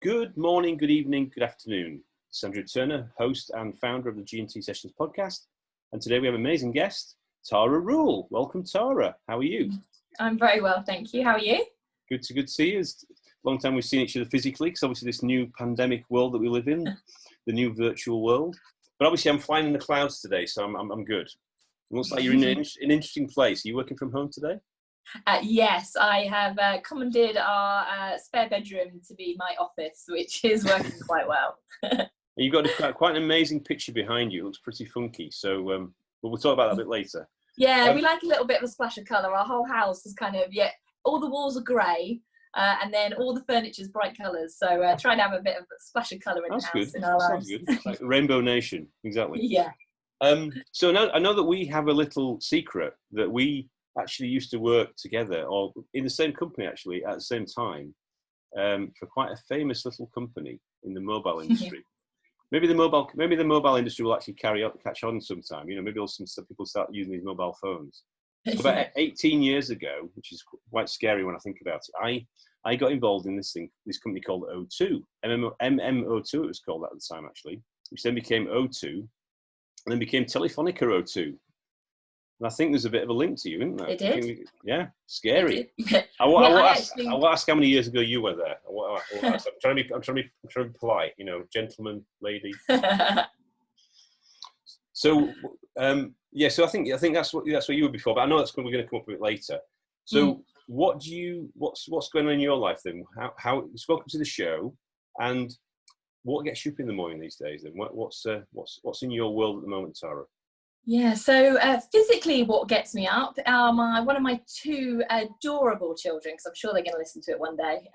Good morning, good evening, good afternoon. Sandra Turner, host and founder of the G&T Sessions podcast. And today we have an amazing guest, Tara Rule. Welcome, Tara. How are you? I'm very well, thank you. How are you? Good to see you. It's a long time we've seen each other physically, because obviously this new pandemic world that we live in, the new virtual world. But obviously I'm flying in the clouds today, so I'm good. It looks like you're in an interesting place. Are you working from home today? Yes, I have commandeered our spare bedroom to be my office, which is working quite well. You've got quite an amazing picture behind you. It looks pretty funky. So but we'll talk about that a bit later. Yeah, we like a little bit of a splash of colour. Our whole house is kind of, all the walls are grey, and then all the furniture's bright colours. So trying to have a bit of a splash of colour in the house. In our lives. Sounds good. Like Rainbow Nation, exactly. Yeah. So now I know that we have a little secret that we actually used to work together, or in the same company actually at the same time, for quite a famous little company in the mobile industry. Maybe the mobile industry will actually catch on sometime. You know, maybe some people start using these mobile phones. So about 18 years ago, which is quite scary when I think about it, I got involved in this company called O2, MMO2 it was called at the time actually, which then became O2, and then became Telefonica O2. And I think there's a bit of a link to you, isn't there? It did. Yeah, scary. Did. I will ask how many years ago you were there. I'm trying to be polite, you know, gentleman, lady. So, so I think that's what you were before, but I know we're going to come up with it later. So, what's going on in your life then? How? Welcome to the show, and what gets you up in the morning these days? Then, what's in your world at the moment, Tara? Yeah, so physically what gets me up are one of my two adorable children, because I'm sure they're going to listen to it one day.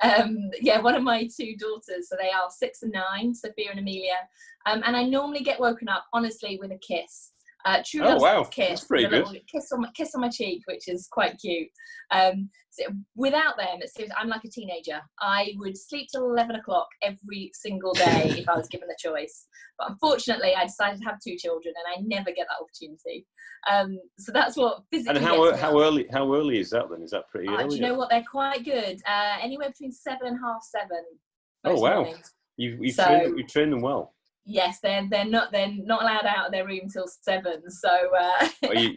One of my two daughters, so they are 6 and 9, Sophia and Amelia, and I normally get woken up, honestly, with a kiss. True love's kiss. That's pretty good. Kiss on my cheek, which is quite cute. So without them, I'm like a teenager. I would sleep till 11 o'clock every single day if I was given the choice. But unfortunately, I decided to have two children, and I never get that opportunity. So that's what physically. And how early is that then? Is that pretty early? Do you know what? They're quite good. Anywhere between 7 and half 7. Oh wow! Mornings. You've trained them well. Yes, they're not allowed out of their room till 7. So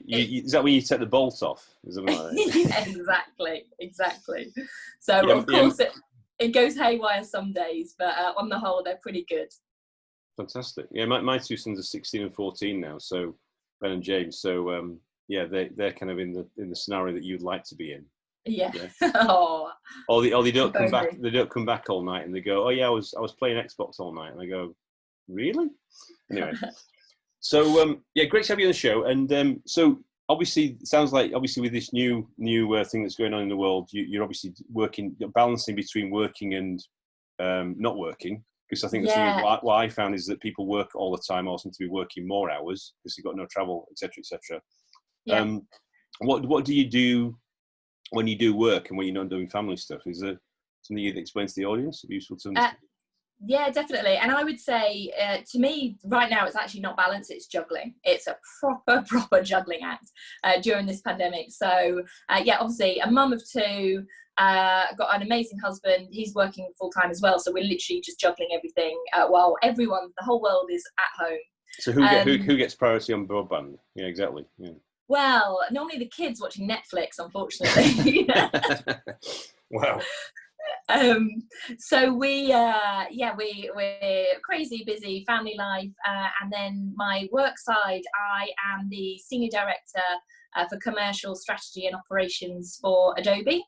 is that when you take the bolt off? Is something like that? Yeah, exactly. So of course it goes haywire some days, but on the whole they're pretty good. Fantastic. Yeah, my two sons are 16 and 14 now. So Ben and James. So they're kind of in the scenario that you'd like to be in. Yeah. Oh. Or they don't come back. They don't come back all night, and they go, "Oh yeah, I was playing Xbox all night," and I go, "Really?" Anyway, so great to have you on the show. And so obviously, it sounds like with this new thing that's going on in the world, you're obviously balancing between working and not working. Because I think what I found is that people work all the time, or seem to be working more hours because you've got no travel, etc., etc. Yeah. What do you do when you do work and when you're not doing family stuff? Is there something you'd explain to the audience? It'd be useful to understand. Yeah, definitely. And I would say, to me, right now, it's actually not balance, it's juggling. It's a proper juggling act during this pandemic. So, obviously, a mum of 2, got an amazing husband. He's working full-time as well. So we're literally just juggling everything while the whole world is at home. So who gets priority on broadband? Yeah, exactly. Yeah. Well, normally the kids watching Netflix, unfortunately. Wow. So we're crazy busy family life, and then my work side, I am the senior director for commercial strategy and operations for Adobe,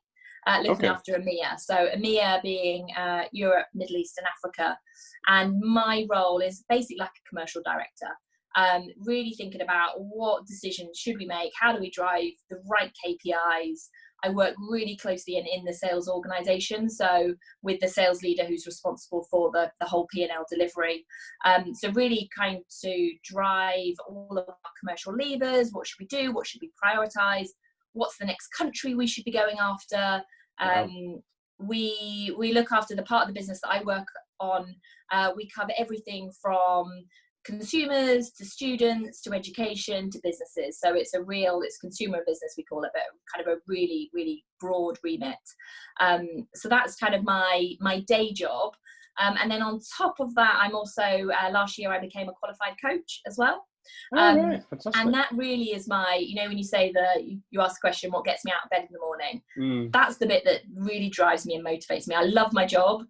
looking after EMEA. So EMEA being Europe, Middle East and Africa, and my role is basically like a commercial director. Really thinking about what decisions should we make, how do we drive the right KPIs. I work really closely in the sales organisation, so with the sales leader who's responsible for the whole P&L delivery. So really kind to drive all of our commercial levers. What should we do? What should we prioritise? What's the next country we should be going after? We look after the part of the business that I work on. We cover everything from consumers to students to education to businesses. So it's consumer business, we call it, but kind of a really, really broad remit. So that's kind of my day job. And then on top of that, I'm also, last year I became a qualified coach as well. Oh, right. Fantastic. And that really is my, you know, when you say you ask the question, what gets me out of bed in the morning? That's the bit that really drives me and motivates me. I love my job.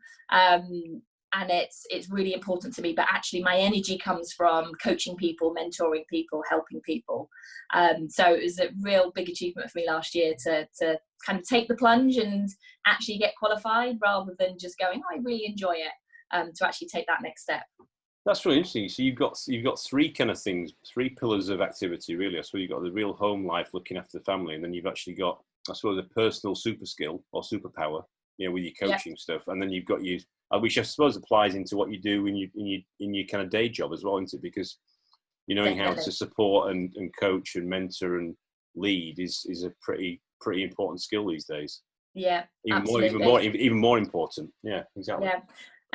And it's really important to me, but actually my energy comes from coaching people, mentoring people, helping people. So it was a real big achievement for me last year to kind of take the plunge and actually get qualified, rather than just going, oh, I really enjoy it, to actually take that next step. That's really interesting. So you've got three kind of things, three pillars of activity, really. So you've got the real home life, looking after the family, and then you've actually got, I suppose, a personal super skill or superpower, you know, with your coaching stuff, and then you've got you, which I suppose applies into what you do in your kind of day job as well, isn't it? Because you knowing how to support and coach and mentor and lead is a pretty important skill these days. Yeah, even more important. Yeah, exactly. Yeah.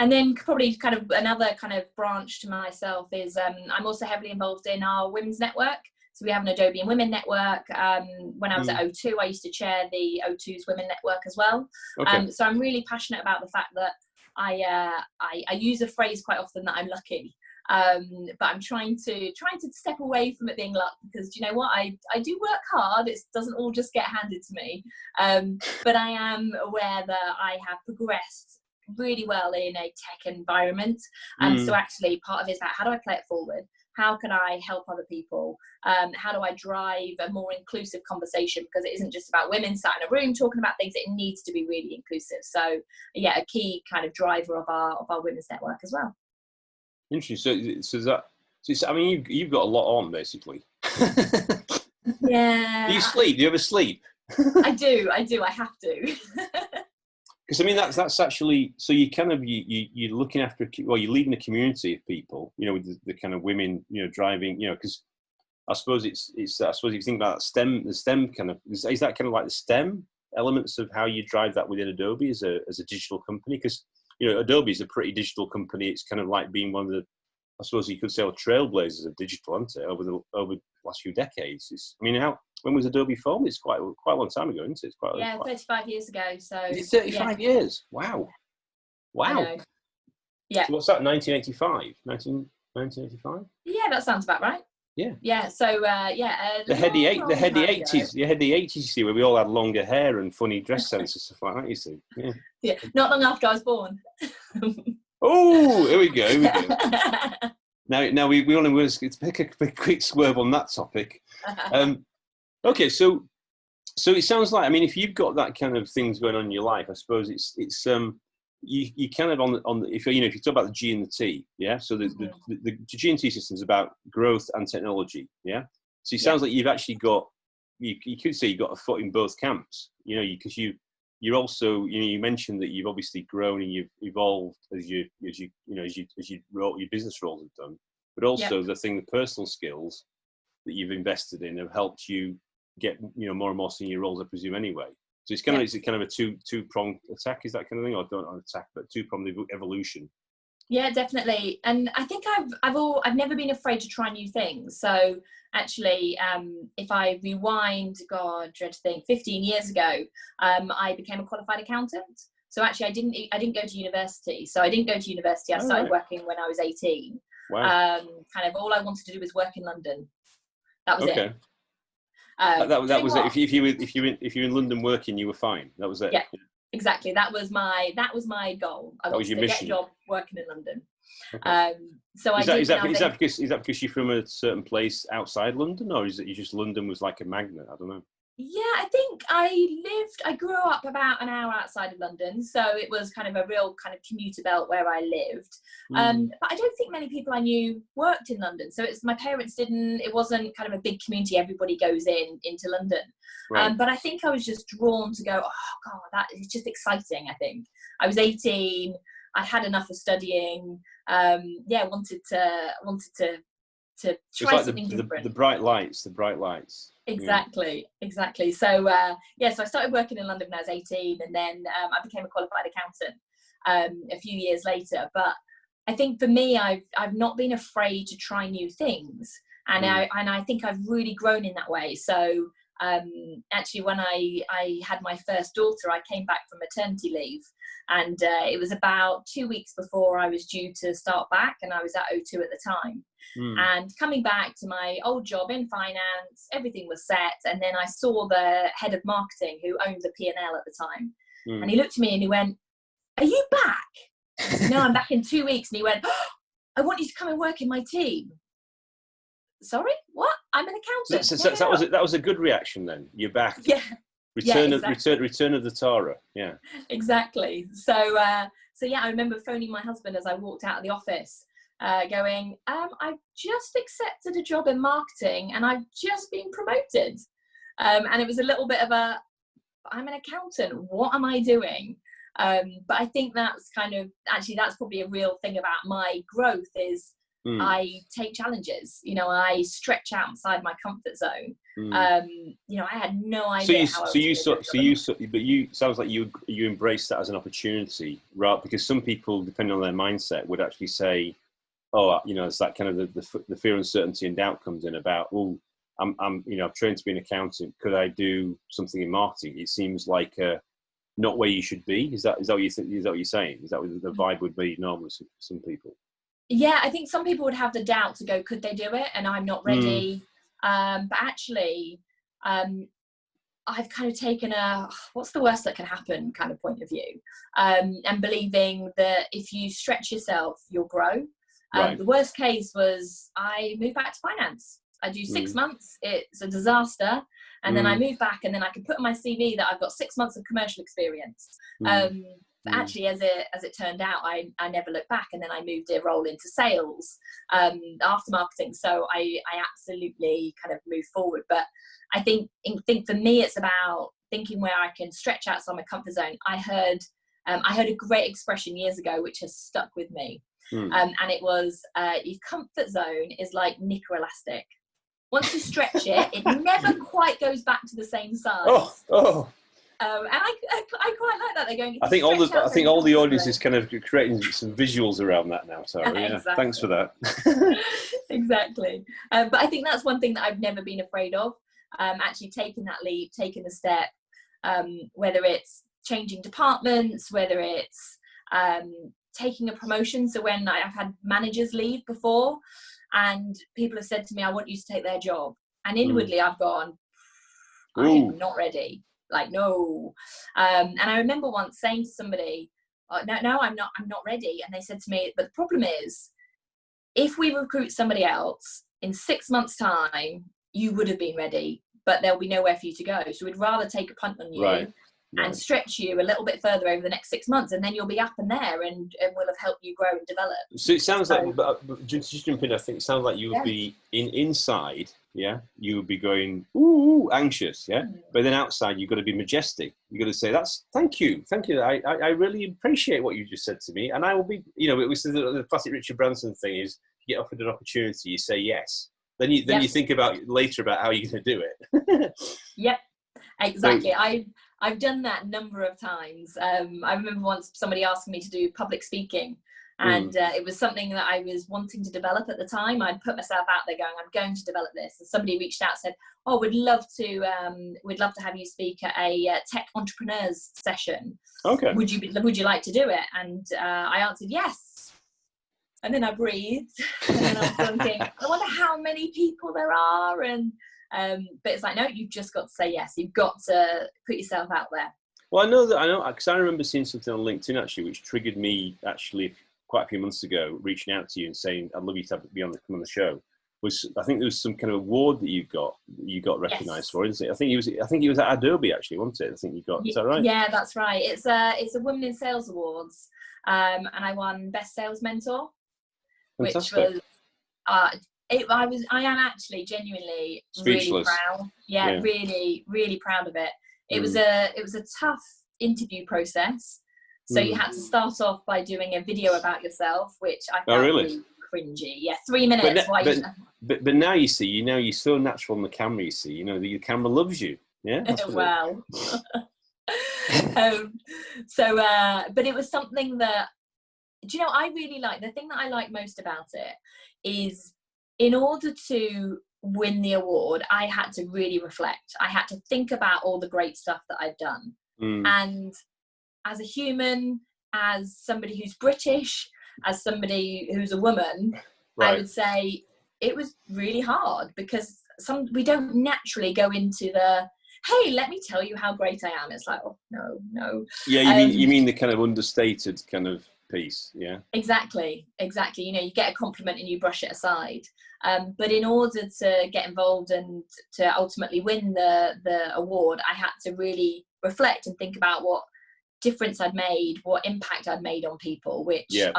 And then probably kind of another kind of branch to myself is I'm also heavily involved in our women's network. So we have an Adobe and Women network. When I was at O2, I used to chair the O2's Women network as well. Okay. So I'm really passionate about the fact that I use a phrase quite often that I'm lucky. But I'm trying to step away from it being luck, because do you know what, I do work hard. It doesn't all just get handed to me. But I am aware that I have progressed really well in a tech environment, and so actually part of it is about how do I play it forward, how can I help other people, how do I drive a more inclusive conversation, because it isn't just about women sat in a room talking about things, it needs to be really inclusive. So yeah, a key kind of driver of our women's network as well. Interesting. So I mean, you've got a lot on, basically. Yeah. Do you sleep? Do you ever sleep? I do. I have to. Because I mean, that's actually, so you kind of you're looking after, well, you're leading a community of people, you know, with the kind of women, you know, driving, you know, because I suppose it's I suppose if you think about that the STEM kind of, is that kind of like the STEM elements of how you drive that within Adobe as a digital company? Because, you know, Adobe is a pretty digital company. It's kind of like being one of the, I suppose you could say, trailblazers of digital, isn't it, over the last few decades. I mean, when was Adobe formed? It's quite a long time ago, isn't it? It's 35 years ago. So it's 35 years. Wow. I know. Yeah. So what's that? 1985? Yeah, that sounds about right. Yeah. Yeah. So the heady 80s. You had the 80s, you see, where we all had longer hair and funny dress sense and stuff like that. You see. Yeah. Yeah. Not long after I was born. Oh, here we go. Now we only want to pick a quick swerve on that topic. Okay, so it sounds like, I mean, if you've got that kind of things going on in your life, I suppose it's you kind of on the, if you talk about the G and the T, yeah. So the G and T system is about growth and technology, yeah. So it sounds like you've actually got, you could say you've got a foot in both camps, you know, because you're also, you know, you mentioned that you've obviously grown and you've evolved as your business roles have done, but also the personal skills that you've invested in have helped you get, you know, more and more senior roles, I presume, anyway. So it's kind of a two-pronged attack, is that kind of thing, or not attack, but two-pronged evolution. Yeah, definitely. And I think I've never been afraid to try new things. So actually, if I rewind, God, dread to think, 15 years ago, I became a qualified accountant. So actually, I didn't go to university. So I didn't go to university. I started working when I was 18. Wow. Kind of all I wanted to do was work in London. That was it. That was it. If you were in London working, you were fine. That was it. Yeah. Exactly. That was my goal. I wanted to get a job working in London. Okay. So is that because you're from a certain place outside London, or is it you just London was like a magnet? I don't know. Yeah, I think I grew up about an hour outside of London, so it was kind of a real kind of commuter belt where I lived. But I don't think many people I knew worked in London, so my parents didn't. It wasn't kind of a big community. Everybody goes into London, right. But I think I was just drawn to go. Oh God, that is just exciting. I think I was 18. I had enough of studying. Wanted to try something different. The bright lights. Exactly. So so I started working in London when I was 18, and then I became a qualified accountant a few years later. But I think for me, I've not been afraid to try new things, and I think I've really grown in that way. So Actually, when I had my first daughter, I came back from maternity leave, and it was about 2 weeks before I was due to start back, and I was at O2 at the time. And coming back to my old job in finance, everything was set, and then I saw the head of marketing who owned the P&L at the time, and he looked at me and he went, "Are you back?" "No, I'm back in 2 weeks." And he went, "Oh, I want you to come and work in my team." "Sorry, what? I'm an accountant." So that was a good reaction then. You're back. Yeah. Return of the Tara. Yeah. Exactly. So yeah, I remember phoning my husband as I walked out of the office, going, "I've just accepted a job in marketing and I've just been promoted." And it was a little bit of a, I'm an accountant, what am I doing? But I think that's that's probably a real thing about my growth is I take challenges, I stretch outside my comfort zone. I had no idea but you sounds like you embrace that as an opportunity, right? Because some people, depending on their mindset, would actually say, oh, it's that kind of the fear, uncertainty and doubt comes in about, oh, I'm trained to be an accountant. Could I do something in marketing? It seems like not where you should be. Is that what you think? Is that what you're saying? Is that what the vibe would be normally for some people? Yeah, I think some people would have the doubt to go, could they do it? And I'm not ready. But actually, I've kind of taken a, what's the worst that can happen kind of point of view, and believing that if you stretch yourself, you'll grow. Right. The worst case was I moved back to finance. I do 6 months. It's a disaster. And then I move back, and then I can put on my CV that I've got 6 months of commercial experience. But actually, as it turned out, I never looked back, and then I moved a role into sales, after marketing. So I absolutely kind of moved forward. But I think for me, it's about thinking where I can stretch outside my comfort zone. I heard a great expression years ago, which has stuck with me, and it was, your comfort zone is like knicker elastic. Once you stretch it, it never quite goes back to the same size. And I quite like that. They're going. I think all the audience is kind of creating some visuals around that now. Sorry, yeah. Exactly. Thanks for that. Exactly. But I think that's one thing that I've never been afraid of. Actually taking that leap, taking the step, whether it's changing departments, whether it's taking a promotion. So when I've had managers leave before, and people have said to me, "I want you to take their job," and inwardly I've gone, "I'm not ready." Like, no. And I remember once saying to somebody, no, I'm not ready. And they said to me, "But the problem is, if we recruit somebody else in 6 months' time, you would have been ready, but there'll be nowhere for you to go. So we'd rather take a punt on you and stretch you a little bit further over the next 6 months, and then you'll be up and there, and we'll have helped you grow and develop." So it sounds like, just jump in, I think it sounds like you would be inside, yeah, you would be going, ooh, anxious, yeah, but then outside you've got to be majestic. You've got to say, thank you, I really appreciate what you just said to me, and I will be, it was the classic Richard Branson thing is, you get offered an opportunity, you say yes, then you think about later about how you're going to do it. Yep, exactly. I've done that a number of times. I remember once somebody asking me to do public speaking, and it was something that I was wanting to develop at the time. I'd put myself out there going, I'm going to develop this. And somebody reached out and said, "Oh, we'd love to have you speak at a tech entrepreneurs session. Okay. Would you like to do it?" And I answered yes. And then I breathed, and then I was thinking, I wonder how many people there are, and but it's like, no, you've just got to say yes. You've got to put yourself out there. Well, I know because I remember seeing something on LinkedIn actually, which triggered me actually quite a few months ago, reaching out to you and saying, "I'd love you to come on the show." I think there was some kind of award that you got recognised for, isn't it? I think it was at Adobe actually, wasn't it? I think you got. Is that right? Yeah, that's right. It's a Women in Sales Awards, and I won Best Sales Mentor. Fantastic. Which was, I am actually genuinely really proud. Yeah, really, really proud of it. It was a tough interview process. So you had to start off by doing a video about yourself, which I found really cringy. Yeah, 3 minutes. But now you see, you're so natural on the camera. You see, the camera loves you. Yeah. Wow. But it was something that, do you know, I really like, the thing that I like most about it is, in order to win the award, I had to really reflect. I had to think about all the great stuff that I'd done. And as a human, as somebody who's British, as somebody who's a woman, I would say it was really hard, because we don't naturally go into the, hey, let me tell you how great I am. It's like, oh, no. Yeah, you mean the kind of understated kind of piece, yeah? Exactly. You know, you get a compliment and you brush it aside. But in order to get involved and to ultimately win the award, I had to really reflect and think about what difference I'd made, what impact I'd made on people, which it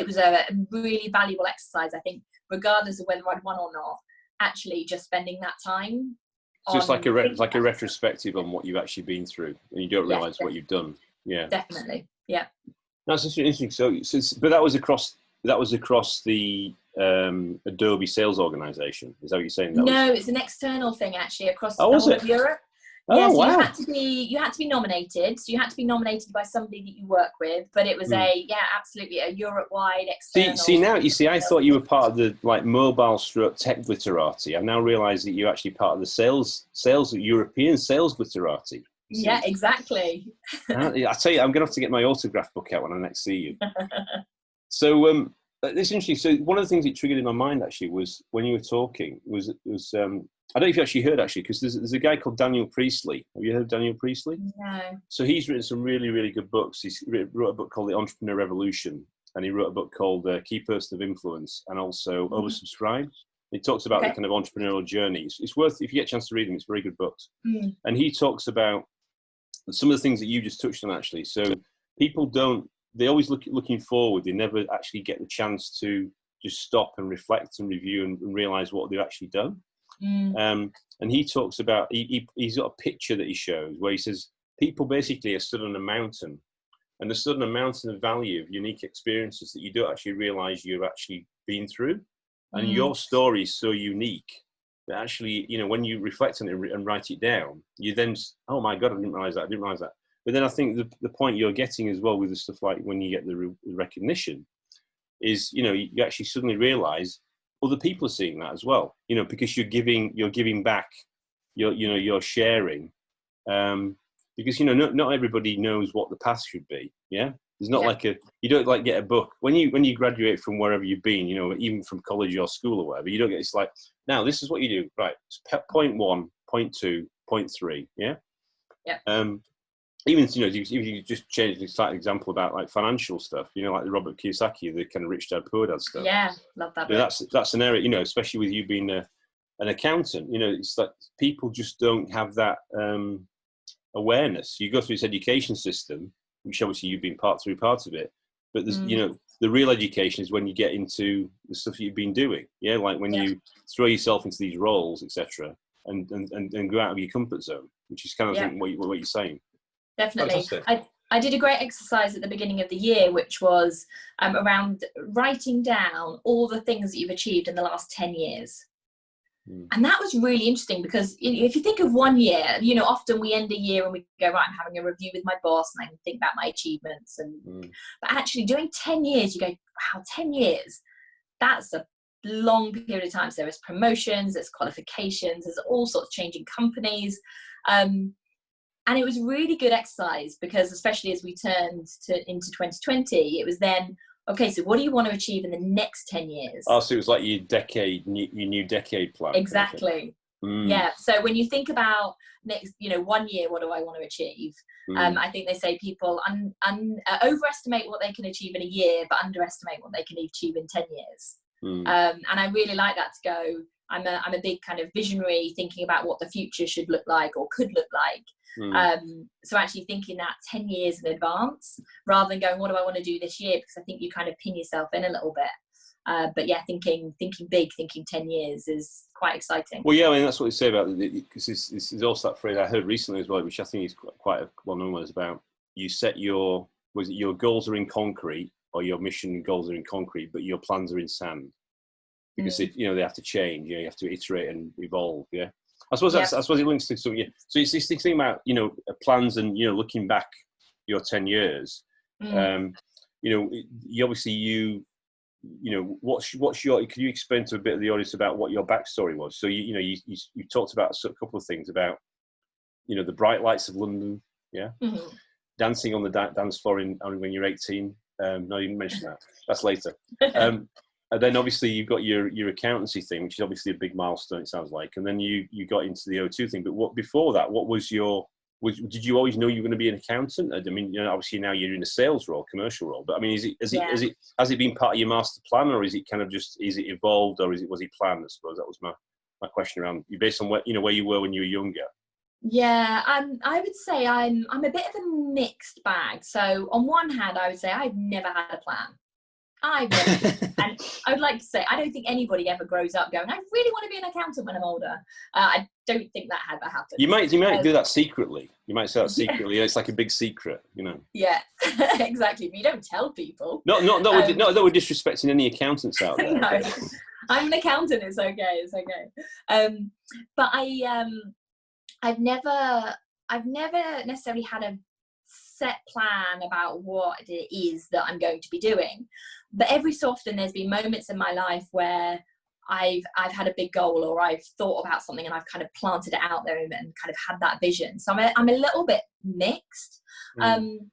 was a really valuable exercise, I think, regardless of whether I'd won or not. Actually, just spending that time. So it's like a retrospective on what you've actually been through, and you don't realise what you've done. Yeah, definitely. Yeah, that's interesting. So but that was across the Adobe sales organisation. Is that what you're saying? No, it's an external thing actually across the whole of Europe. Oh, so wow. you had to be nominated. So you had to be nominated by somebody that you work with, but it was absolutely a Europe-wide external. See, I thought you were part of the mobile tech glitterati. I've now realised that you're actually part of the European sales glitterati. Yeah, exactly. I tell you, I'm going to have to get my autograph book out when I next see you. So it's interesting. So one of the things that triggered in my mind actually was when you were talking was I don't know if you actually heard because there's a guy called Daniel Priestley. Have you heard of Daniel Priestley? No. So he's written some really, really good books. He wrote a book called The Entrepreneur Revolution, and he wrote a book called Key Person of Influence, and also Oversubscribed. He talks about the kind of entrepreneurial journey. It's worth, if you get a chance to read them, it's very good books. And he talks about some of the things that you just touched on actually. So people they always looking forward. They never actually get the chance to just stop and reflect and review and realize what they've actually done. And he talks about, he's got a picture that he shows where he says, people basically are stood on a mountain, and they're stood on a mountain of value, of unique experiences that you don't actually realize you've actually been through. And your story is so unique that actually, you know, when you reflect on it and write it down, you then, oh my God, I didn't realize that. But then I think the point you're getting as well with the stuff like when you get the recognition is, you know, you actually suddenly realize other people are seeing that as well, you know, because you're giving back, you're sharing, because, you know, not everybody knows what the path should be. Yeah. There's not you don't get a book when you graduate from wherever you've been, you know, even from college or school or whatever, you don't get, it's like, now this is what you do. Right. Point 1, point 2, point 3. Yeah. Yeah. Even, you know, if you just change the slight example about like financial stuff, you know, like the Robert Kiyosaki, the kind of Rich Dad Poor Dad stuff. Yeah, love that. You know, that's an area, you know, especially with you being an accountant, you know, it's like people just don't have that awareness. You go through this education system, which obviously you've been part of it, but there's, you know, the real education is when you get into the stuff you've been doing. Yeah, like when you throw yourself into these roles, etc., and go out of your comfort zone, which is kind of like what you're saying. Definitely. I did a great exercise at the beginning of the year, which was around writing down all the things that you've achieved in the last 10 years. And that was really interesting because if you think of 1 year, you know, often we end a year and we go, right, I'm having a review with my boss and I can think about my achievements. But actually doing 10 years, you go, wow, 10 years, that's a long period of time. So there's promotions, there's qualifications, there's all sorts of changing companies. And it was really good exercise because especially as we turned into 2020, it was then, okay, so what do you want to achieve in the next 10 years? Oh, so it was like your new decade plan. Exactly. Yeah. So when you think about next, you know, 1 year, what do I want to achieve? I think they say people overestimate what they can achieve in a year, but underestimate what they can achieve in 10 years. And I really like that to go, I'm a big kind of visionary, thinking about what the future should look like or could look like. So actually thinking that 10 years in advance rather than going, what do I want to do this year? Because I think you kind of pin yourself in a little bit. But yeah, thinking big, thinking 10 years is quite exciting. Well, yeah, I mean, that's what they say about it, because this is also that phrase I heard recently as well, which I think is quite a well-known one, is about you set your goals are in concrete, or your mission and goals are in concrete, but your plans are in sand. Because you know, they have to change. You know, you have to iterate and evolve. Yeah, I suppose I suppose it links to some. Yeah, so it's this thing about, you know, plans and, you know, looking back your 10 years. You know, you you know, what's your? Can you explain to a bit of the audience about what your backstory was? So you talked about a couple of things about, you know, the bright lights of London, yeah, dancing on the dance floor when you're 18. No, you didn't mention that. That's later. And then obviously you've got your accountancy thing, which is obviously a big milestone, it sounds like. And then you got into the O2 thing. But what before that? What was did you always know you were going to be an accountant? I mean, you know, obviously now you're in a sales role, commercial role. But I mean, has it been part of your master plan, or is it kind of just, is it evolved, or was it planned? I suppose that was my question around you, based on where you were when you were younger. Yeah, I would say I'm a bit of a mixed bag. So on one hand, I would say I've never had a plan. And I would like to say, I don't think anybody ever grows up going, I really want to be an accountant when I'm older. I don't think that ever happened. You might do that secretly. You might say that secretly. Yeah. It's like a big secret, you know. Yeah, exactly. But you don't tell people. Not that we're disrespecting any accountants out there. No, I'm an accountant. It's okay. It's okay. But I've never necessarily had a set plan about what it is that I'm going to be doing. But every so often there's been moments in my life where I've had a big goal, or I've thought about something and I've kind of planted it out there and kind of had that vision. So I'm a little bit mixed. I'm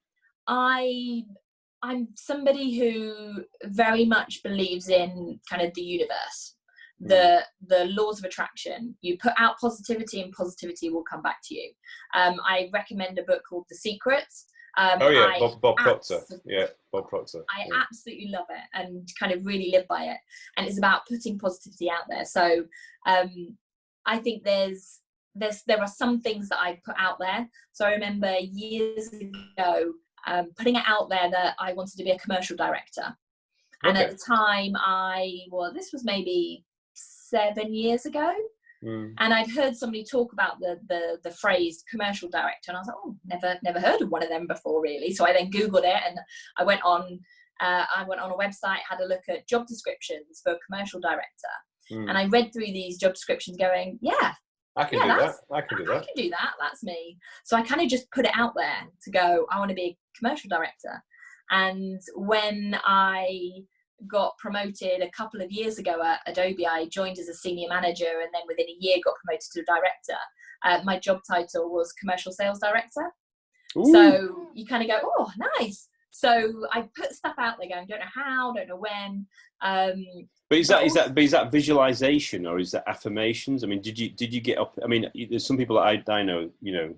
somebody who very much believes in kind of the universe, the laws of attraction. You put out positivity and positivity will come back to you. I recommend a book called The Secret. Bob Proctor. Yeah, Bob Proctor. I absolutely love it and kind of really live by it. And it's about putting positivity out there. So I think there are some things that I've put out there. So I remember years ago putting it out there that I wanted to be a commercial director. And at the time this was maybe 7 years ago. And I'd heard somebody talk about the phrase commercial director, and I was like, oh, never heard of one of them before, really. So I then Googled it, and I went on a website, had a look at job descriptions for commercial director, and I read through these job descriptions, going, I can do that. That's me. So I kind of just put it out there to go, I want to be a commercial director. And when I got promoted a couple of years ago at Adobe, I joined as a senior manager, and then within a year got promoted to a director. My job title was commercial sales director. Ooh. So you kind of go, oh, nice. So I put stuff out there going, don't know how, don't know when. But is that visualization, or is that affirmations? I mean, did you get up? I mean, there's some people that I know, you know,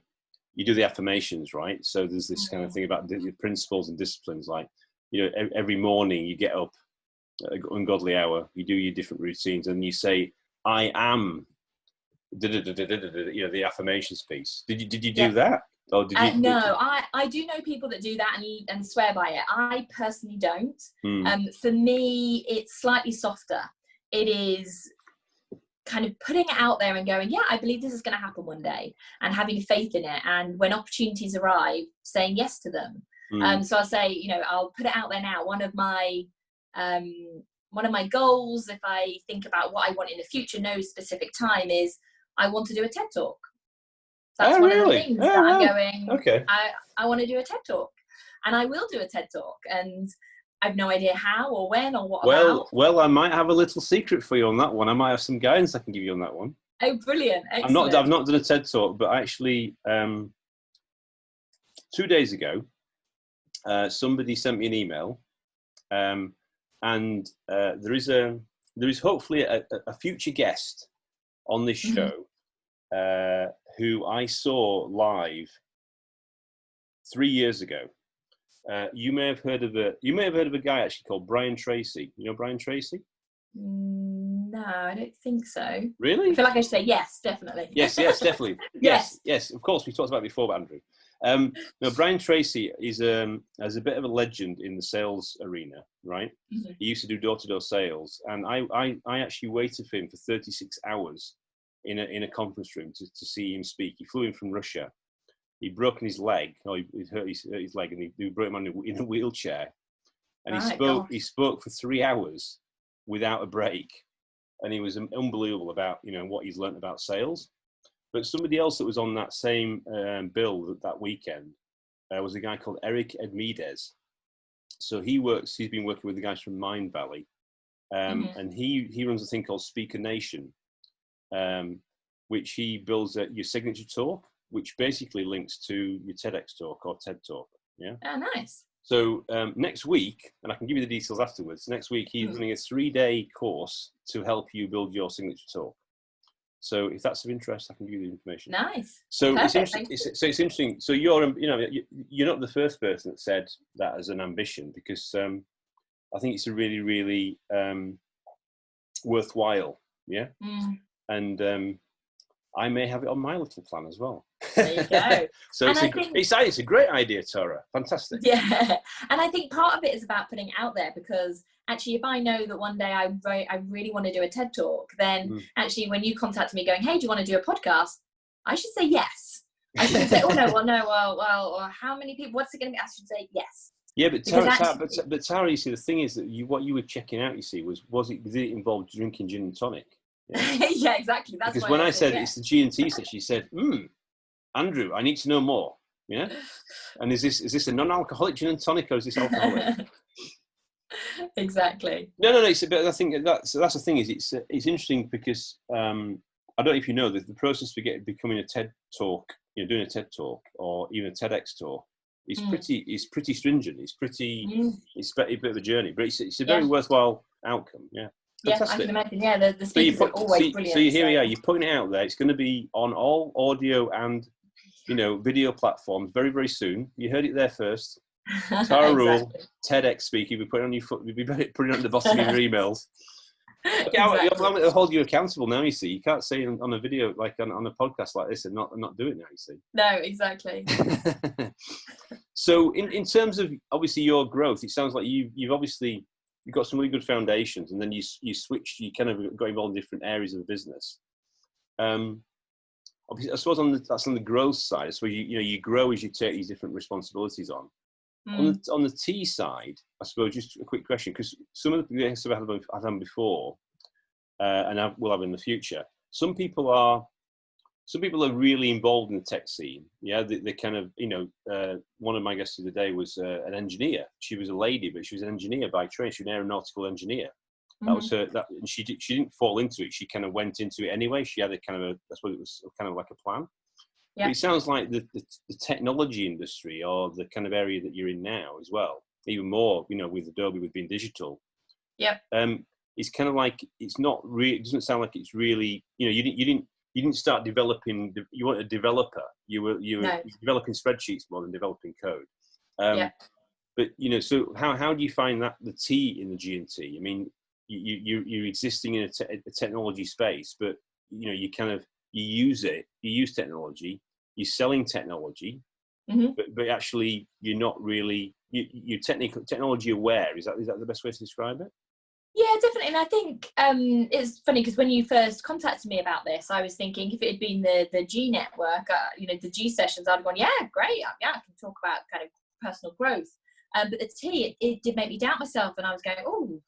you do the affirmations, right? So there's this kind of thing about the principles and disciplines, like, you know, every morning you get up at an ungodly hour, you do your different routines, and you say, I am, you know, the affirmations piece. Did you do that? Or did you, no, I do know people that do that and swear by it. I personally don't. For me, it's slightly softer. It is kind of putting it out there and going, I believe this is going to happen one day, and having faith in it. And when opportunities arrive, saying yes to them. So I'll say, you know, I'll put it out there now. One of my goals, if I think about what I want in the future, no specific time, is I want to do a TED Talk. That's one of the things that I'm going, okay, I want to do a TED Talk, and I will do a TED Talk, and I've no idea how or when or what about. Well, I might have a little secret for you on that one. I might have some guidance I can give you on that one. Oh, brilliant. Excellent. I've not done a TED Talk, but actually 2 days ago, somebody sent me an email, and there is hopefully a future guest on this show who I saw live 3 years ago. You may have heard of a guy actually called Brian Tracy. You know Brian Tracy? No, I don't think so. Really? I feel like I should say yes, definitely. Yes, definitely. yes. Of course, we talked about it before, Andrew. No, Brian Tracy is as a bit of a legend in the sales arena, right? Mm-hmm. He used to do door-to-door sales, and I actually waited for him for 36 hours in a conference room to see him speak. He flew in from Russia. He'd broken his leg, or he hurt his leg, and he brought him on in a wheelchair. And he spoke for 3 hours without a break, and he was unbelievable about, you know, what he's learned about sales. But somebody else that was on that same bill that weekend was a guy called Eric Edmides. So he's been working with the guys from Mind Valley, and he runs a thing called Speaker Nation, which he builds your signature talk, which basically links to your TEDx talk or TED talk. Yeah. Oh, nice. So next week, and I can give you the details afterwards. Next week, he's running a 3-day course to help you build your signature talk. So if that's of interest, I can give you the information. Nice. So Perfect. it's interesting. So you're not the first person that said that as an ambition, because I think it's a really, really worthwhile. Yeah. And I may have it on my little plan as well. There you go. So it's a great idea, Tara. Fantastic. Yeah, and I think part of it is about putting it out there, because actually, if I know that one day I really want to do a TED talk, then actually when you contact me going, hey, do you want to do a podcast? I should say yes. I should say, oh no, well, how many people? What's it going to be? I should say yes. Yeah, but Tara, you see, the thing is that what you were checking out, you see, did it involve drinking gin and tonic? Yeah, yeah, exactly. That's because when I said it's the G&T session, she said, Andrew, I need to know more. Yeah, and is this a non-alcoholic gin and tonic, or is this alcoholic? Exactly. No. But I think that's the thing, is it's interesting because I don't know if you know that the process for becoming a TED talk, doing a TED talk or even a TEDx talk, is pretty stringent. It's a bit of a journey, but it's a very worthwhile outcome. Yeah. Fantastic. Yeah, I can imagine. Yeah, the speakers are always brilliant. So here we are. You're putting it out there. It's going to be on all audio and video platforms very, very soon. You heard it there first. Tara Rule, TEDx speaker. You'll be putting on your foot. You'll be putting it on the bottom of your emails. Exactly. I'll hold you accountable now. You see, you can't say on a video like on a podcast like this and not do it now. You see. No, exactly. So in terms of obviously your growth, it sounds like you've obviously. You've got some really good foundations, and then you switched. You kind of got involved in different areas of the business. Obviously, I suppose that's on the growth side. So you grow as you take these different responsibilities on. On the T side, I suppose just a quick question, because some of the guests I've had before, and will have in the future. Some people are really involved in the tech scene. Yeah, they kind of, one of my guests of the day was an engineer. She was a lady, but she was an engineer by trade. She was an aeronautical engineer. That was her. And she didn't fall into it. She kind of went into it anyway. She had that's what it was, kind of like a plan. Yeah. But it sounds like the technology industry, or the kind of area that you're in now as well, even more, with Adobe, with being digital. Yeah. It's kind of like, it's not really. It doesn't sound like it's really. You didn't start developing. You weren't a developer. You were developing spreadsheets more than developing code. But so how do you find that the T in the G&T? I mean, you're existing in a technology space, but you use it. You use technology. You're selling technology, but actually you're not really you're technology aware. Is that the best way to describe it? Yeah, definitely. And I think it's funny because when you first contacted me about this, I was thinking if it had been the G network, the G sessions, I'd have gone, yeah, great. Yeah, I can talk about kind of personal growth. But the T, it did make me doubt myself. And I was going, oh,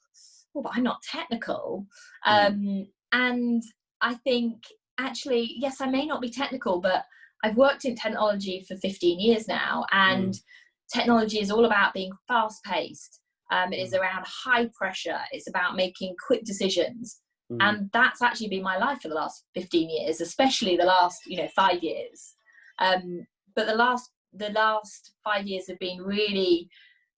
but I'm not technical. And I think actually, yes, I may not be technical, but I've worked in technology for 15 years now. And technology is all about being fast paced. It is around high pressure. It's about making quick decisions. And that's actually been my life for the last 15 years, especially the last, 5 years. But the last 5 years have been really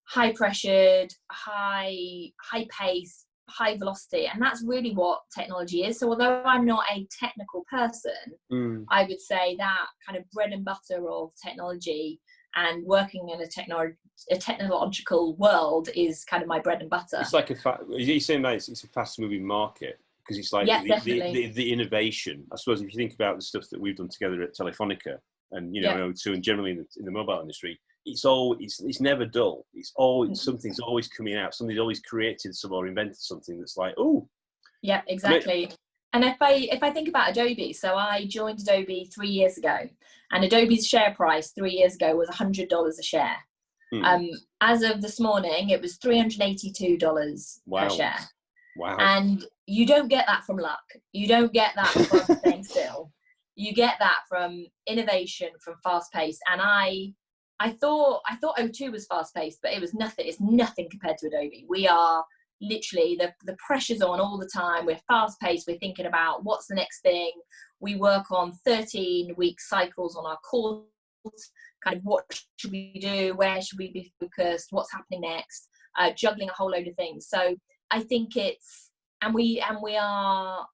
high pressured, high pace, high velocity. And that's really what technology is. So although I'm not a technical person, I would say that kind of bread and butter of technology and working in a technological world is kind of my bread and butter. It's like you're saying that it's a fast moving market, because it's like the innovation. I suppose if you think about the stuff that we've done together at Telefonica and O2 and generally in the mobile industry, it's never dull. It's always something's always coming out. Somebody's always created or invented something that's like, oh. Yeah, exactly. And if I think about Adobe, so I joined Adobe 3 years ago, and Adobe's share price 3 years ago was $100 a share. As of this morning, it was $382 per share. Wow. And you don't get that from luck. You don't get that from staying still. You get that from innovation, from fast pace. And I thought O2 was fast paced, but it was nothing. It's nothing compared to Adobe. We are literally the pressure's on all the time. We're fast paced. We're thinking about what's the next thing. We work on 13-week cycles on our course, kind of what should we do, where should we be focused, what's happening next, juggling a whole load of things. So I think it's, and we are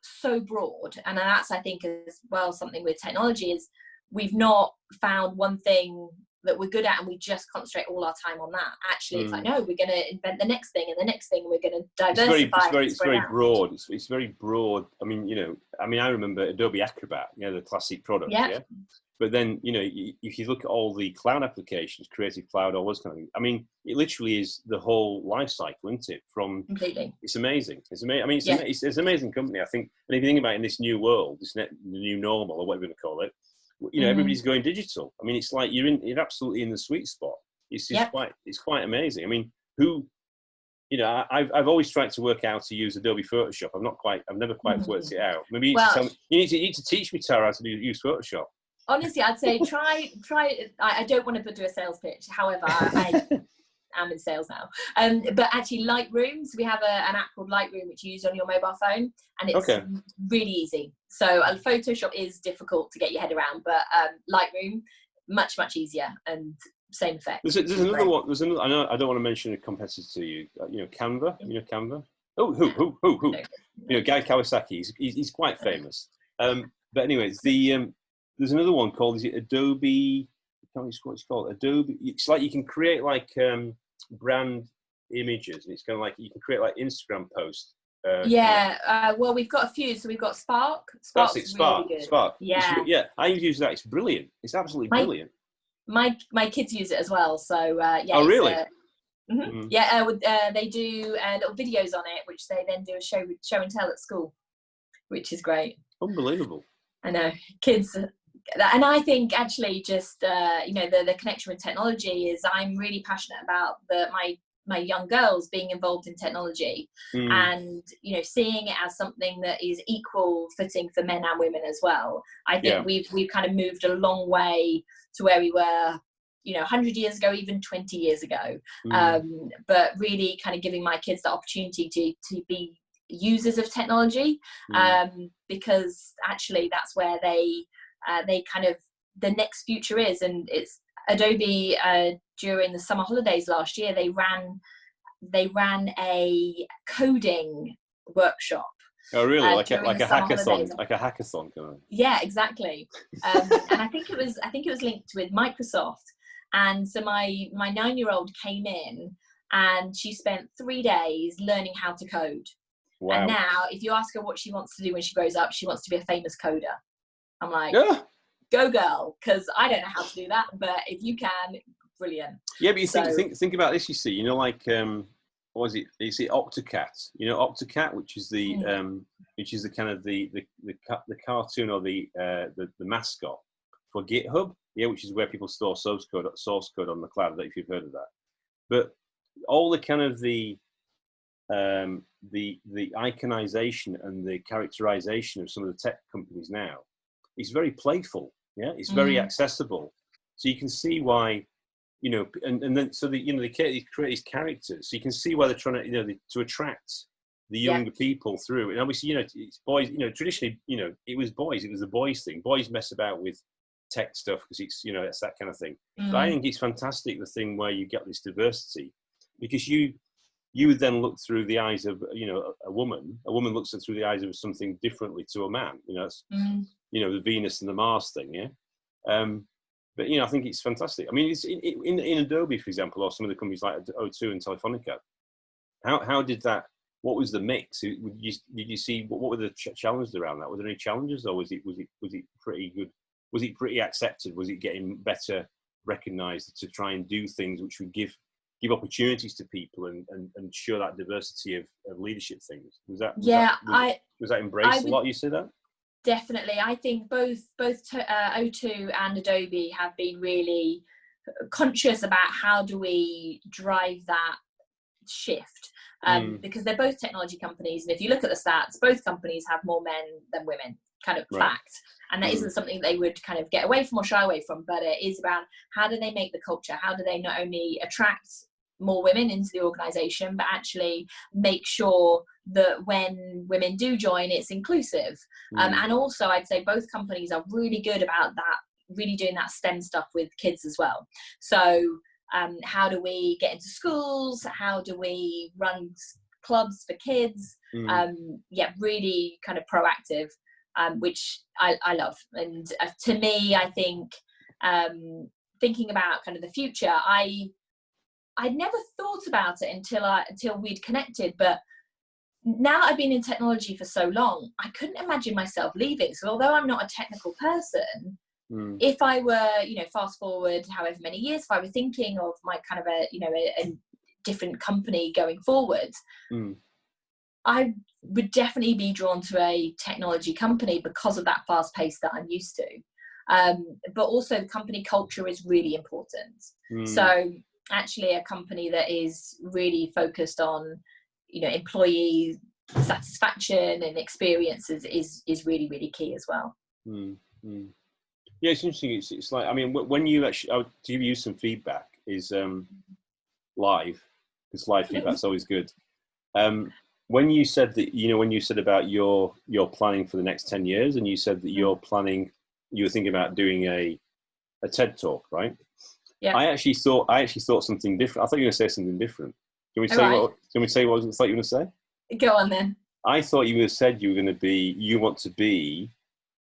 so broad, and that's, I think, as well, something with technology is we've not found one thing that we're good at and we just concentrate all our time on that. Actually, it's like, no, we're going to invent the next thing and the next thing, and we're going to diversify. It's very broad. It's very broad. I mean, I remember Adobe Acrobat, the classic product. Yeah. But then, if you look at all the cloud applications, Creative Cloud, all those kind of things, I mean, it literally is the whole life cycle, isn't it? Completely. It's amazing. It's amazing. I mean, it's an amazing company, I think. And if you think about it, in this new world, the new normal, or whatever you're going to call it, everybody's going digital. I mean, it's like you're absolutely in the sweet spot. It's just quite amazing. I mean, I've always tried to work out how to use Adobe Photoshop. I've never quite worked it out. Maybe you need to teach me, Tara, how to use Photoshop. Honestly, I'd say try. I don't want to do a sales pitch. However, I am in sales now. But actually, Lightroom. So we have an app called Lightroom, which you use on your mobile phone, and it's really easy. So Photoshop is difficult to get your head around, but Lightroom, much much easier, and same effect. There's another one. I know I don't want to mention a competitor to you. Canva. Canva. Oh, who? Guy Kawasaki. He's quite famous. But anyways, there's another one called, is it Adobe? I can't remember what it's called. Adobe. It's like you can create brand images, and it's kind of like you can create Instagram posts. Well, we've got a few. So we've got Spark. Spark's really good. Spark. Yeah. I use that. It's brilliant. It's absolutely brilliant. My kids use it as well. So Oh, really? Yeah. They do little videos on it, which they then do a show and tell at school, which is great. Unbelievable. I know, kids. And I think actually just, the connection with technology is, I'm really passionate about my young girls being involved in technology and, seeing it as something that is equal footing for men and women as well. I think we've kind of moved a long way to where we were, 100 years ago, even 20 years ago. But really kind of giving my kids the opportunity to be users of technology, because actually that's where they kind of, the next future is. And it's Adobe, during the summer holidays last year, they ran a coding workshop. Oh, really? Like a hackathon, holidays. Like a hackathon kind of. Yeah, exactly. And I think it was linked with Microsoft. And so my 9-year-old came in, and she spent 3 days learning how to code. Wow. And now, if you ask her what she wants to do when she grows up, she wants to be a famous coder. I'm like, go girl, because I don't know how to do that, but if you can, brilliant. Yeah, but you think about this. You see, what was it? Is it Octocat? Octocat, which is the kind of the cartoon or the mascot for GitHub. Yeah, which is where people store source code on the cloud. I don't know if you've heard of that. But all the kind of the iconization and the characterization of some of the tech companies now is very playful. Yeah, it's very accessible. So you can see why, and then so they create these characters. So you can see why they're trying to, to attract the younger people through. And obviously, it's boys. Traditionally, it was boys. It was the boys thing. Boys mess about with tech stuff because it's it's that kind of thing. But I think it's fantastic, the thing where you get this diversity, because you would then look through the eyes of a woman looks through the eyes of something differently to a man. It's the Venus and the Mars thing. But I think it's fantastic. I mean, it's in Adobe, for example, or some of the companies like O2 and Telefonica. How did that? What was the mix? Did you see what were the challenges around that? Were there any challenges, or was it pretty good? Was it pretty accepted? Was it getting better recognised to try and do things which would give opportunities to people and show that diversity of leadership things? Was that embraced a lot? You see that? Definitely. I think both O2 and Adobe have been really conscious about how do we drive that shift, because they're both technology companies, and if you look at the stats, both companies have more men than women, kind of fact. And that isn't something they would kind of get away from or shy away from, but it is about how do they make the culture, how do they not only attract more women into the organization, but actually make sure that when women do join, it's inclusive. And also I'd say both companies are really good about that, really doing that STEM stuff with kids as well. So how do we get into schools? How do we run clubs for kids? Really kind of proactive, which I love. And to me, I think thinking about kind of the future, I'd never thought about it until we'd connected, but now that I've been in technology for so long, I couldn't imagine myself leaving. So although I'm not a technical person, if I were, fast forward however many years, if I were thinking of my kind of a different company going forward, I would definitely be drawn to a technology company because of that fast pace that I'm used to. But also the company culture is really important. So actually a company that is really focused on, employee satisfaction and experiences is really, really key as well. Yeah, it's interesting. It's like, I mean, when you actually, I'll give you some feedback is live, because live feedback's always good. When you said that, when you said about your planning for the next 10 years, and you said that you were thinking about doing a TED talk, right? Yeah. I actually thought something different. I thought you were going to say something different. Do you want me to say what I thought you were going to say? Go on then. I thought you would have said you want to be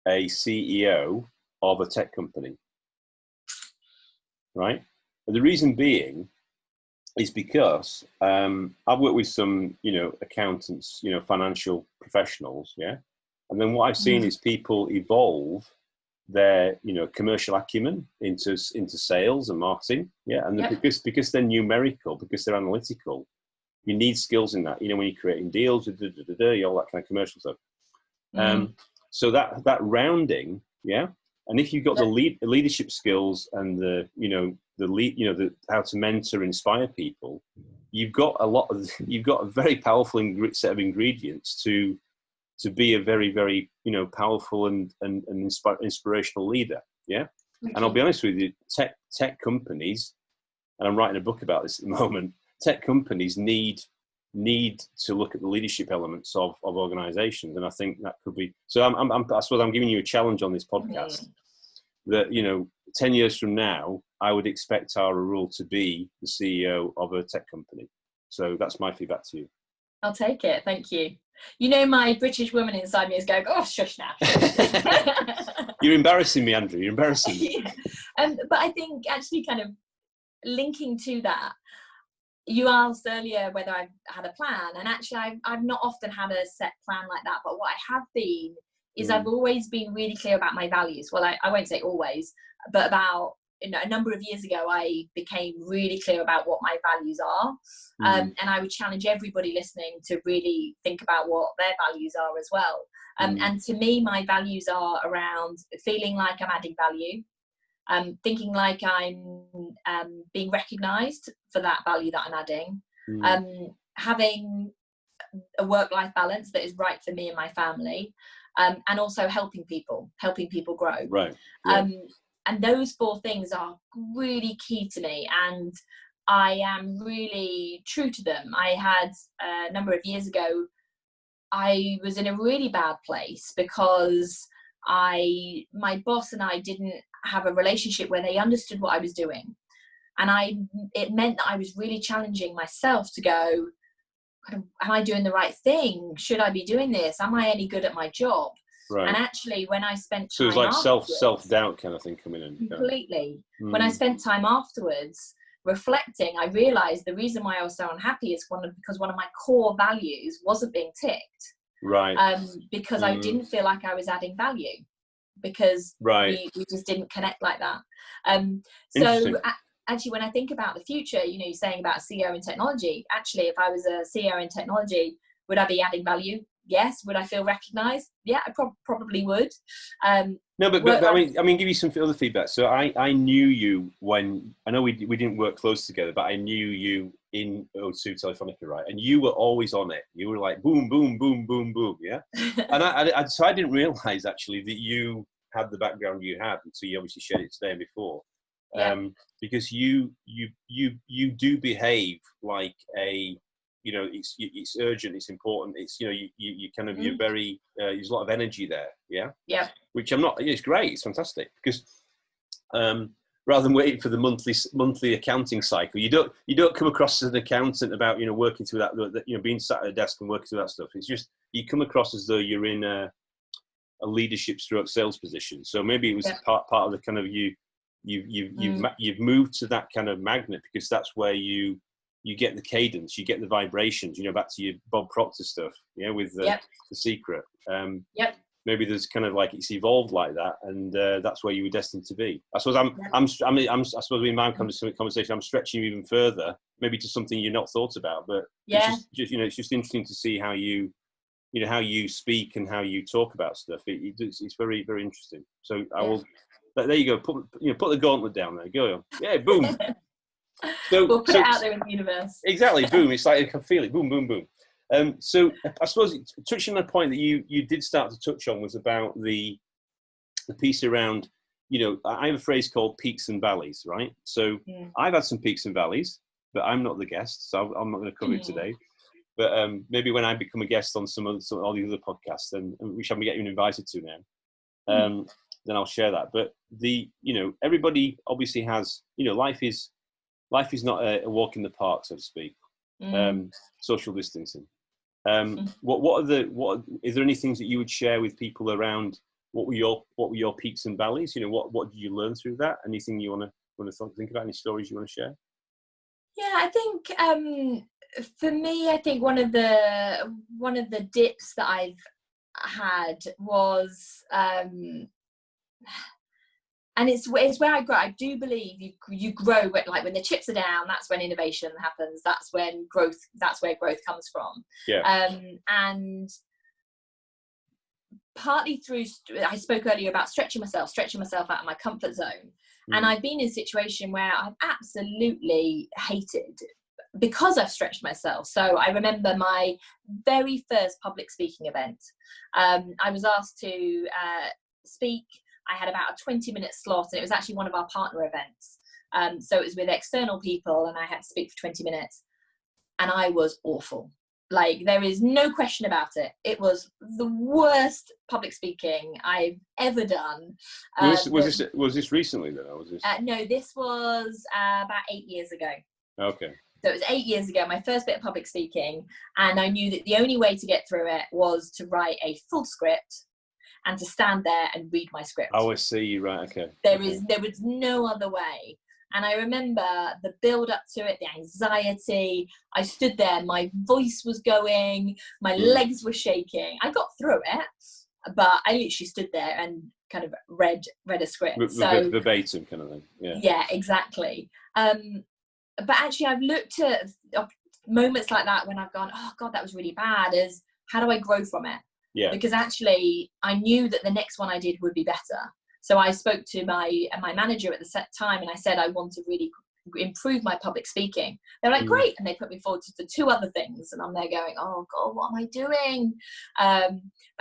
a CEO of a tech company, right? And the reason being is because I've worked with some, accountants, financial professionals, yeah? And then what I've seen is people evolve their, commercial acumen into sales and marketing, yeah? And because they're numerical, because they're analytical, you need skills in that, when you're creating deals, all that kind of commercial stuff. So that rounding, yeah? And if you've got the leadership skills and the how to mentor, inspire people, you've got a very powerful set of ingredients to be a very, very, powerful and inspirational leader. Yeah. And I'll be honest with you, tech companies, and I'm writing a book about this at the moment, tech companies need to look at the leadership elements of organizations. And I think that could be, so I suppose I'm giving you a challenge on this podcast that, 10 years from now, I would expect Tara Rule to be the CEO of a tech company. So that's my feedback to you. I'll take it. Thank you. My British woman inside me is going, oh, shush now. You're embarrassing me, Andrew. You're embarrassing me. But I think actually kind of linking to that, you asked earlier whether I've had a plan, and actually I've not often had a set plan like that, but what I have been is I've always been really clear about my values. Well, I won't say always, but about a number of years ago, I became really clear about what my values are. And I would challenge everybody listening to really think about what their values are as well. And to me, my values are around feeling like I'm adding value, thinking like I'm being recognized for that value that I'm adding, having a work-life balance that is right for me and my family, and also helping people grow. Right. Yeah. And those four things are really key to me, and I am really true to them. I had a number of years ago, I was in a really bad place because my boss and I didn't have a relationship where they understood what I was doing. And it meant that I was really challenging myself to go, am I doing the right thing? Should I be doing this? Am I any good at my job? Right. And actually, when I spent time so it was like self-doubt kind of thing coming in. Completely. When I spent time afterwards reflecting, I realized the reason why I was so unhappy is because one of my core values wasn't being ticked. Right. Because I didn't feel like I was adding value, because we just didn't connect like that. So actually, when I think about the future, you're saying about CEO in technology, actually, if I was a CEO in technology, would I be adding value? Yes. Would I feel recognized? Yeah, I probably would. No, but I mean, give you some other feedback. So I knew you when, I know we didn't work close together, but I knew you in O2 Telefonica, right? And you were always on it. You were like boom, boom, boom, boom, boom, yeah. And so I didn't realize actually that you had the background you had until you obviously shared it today and before. because you do behave like a, you know, it's urgent, it's important, it's, you know, you kind of, you're very, there's a lot of energy there, yeah, which I'm not, it's great, it's fantastic, because rather than waiting for the monthly accounting cycle, you don't come across as an accountant about, you know, working through that, you know, being sat at a desk and working through that stuff. It's just, you come across as though you're in a leadership stroke sales position. So maybe it was part of the kind of, you've moved to that kind of magnet, because that's where you get the cadence, you get the vibrations, you know, back to your Bob Proctor stuff, you know, with the secret. Maybe there's kind of like, it's evolved like that, and that's where you were destined to be. I suppose I suppose in my conversation, I'm stretching you even further, maybe to something you're not thought about, but it's just, you know, it's just interesting to see how you know, how you speak and how you talk about stuff. It's very, very interesting. So I will, there you go. Put the gauntlet down there. Go on. Yeah, boom. So we'll put it out there in the universe. Exactly, boom. It's like, I can feel it. Boom, boom, boom. So I suppose touching on a point that you did start to touch on was about the piece around, you know, I have a phrase called peaks and valleys, right? So I've had some peaks and valleys, but I'm not the guest, so I'm not going to cover it today. But maybe when I become a guest on all the other podcasts, then, which I'm getting invited to now, then I'll share that. But you know, everybody obviously has, you know, life is not a walk in the park, so to speak. Social distancing. What is there any things that you would share with people around what were your peaks and valleys? You know, what did you learn through that? Anything you want to think about? Any stories you want to share? Yeah, I think for me, I think one of the dips that I've had was, and it's where I grow. I do believe you grow like when the chips are down. That's when innovation happens. That's when growth. That's where growth comes from. And partly through, I spoke earlier about stretching myself out of my comfort zone. And I've been in a situation where I've absolutely hated, because I've stretched myself. So I remember my very first public speaking event. I was asked to speak. I had about a 20-minute slot, and it was actually one of our partner events. So it was with external people, and I had to speak for 20 minutes. And I was awful. Like, there is no question about it. It was the worst public speaking I've ever done. Was this recently then? Or was this? No, this was about 8 years ago. Okay. So it was 8 years ago, my first bit of public speaking, and I knew that the only way to get through it was to write a full script and to stand there and read my script. Oh, I see. Right. Okay. There was no other way. And I remember the build up to it, the anxiety. I stood there, my voice was going, my legs were shaking. I got through it, but I literally stood there and kind of read a script. Verbatim kind of thing. Yeah. Yeah, exactly. But actually, I've looked at moments like that when I've gone, oh God, that was really bad, as how do I grow from it? Yeah. Because actually, I knew that the next one I did would be better. So I spoke to my manager at the set time, and I said I want to really improve my public speaking. They're like, great, and they put me forward to 2 other things, and I'm there going, oh God, what am I doing? But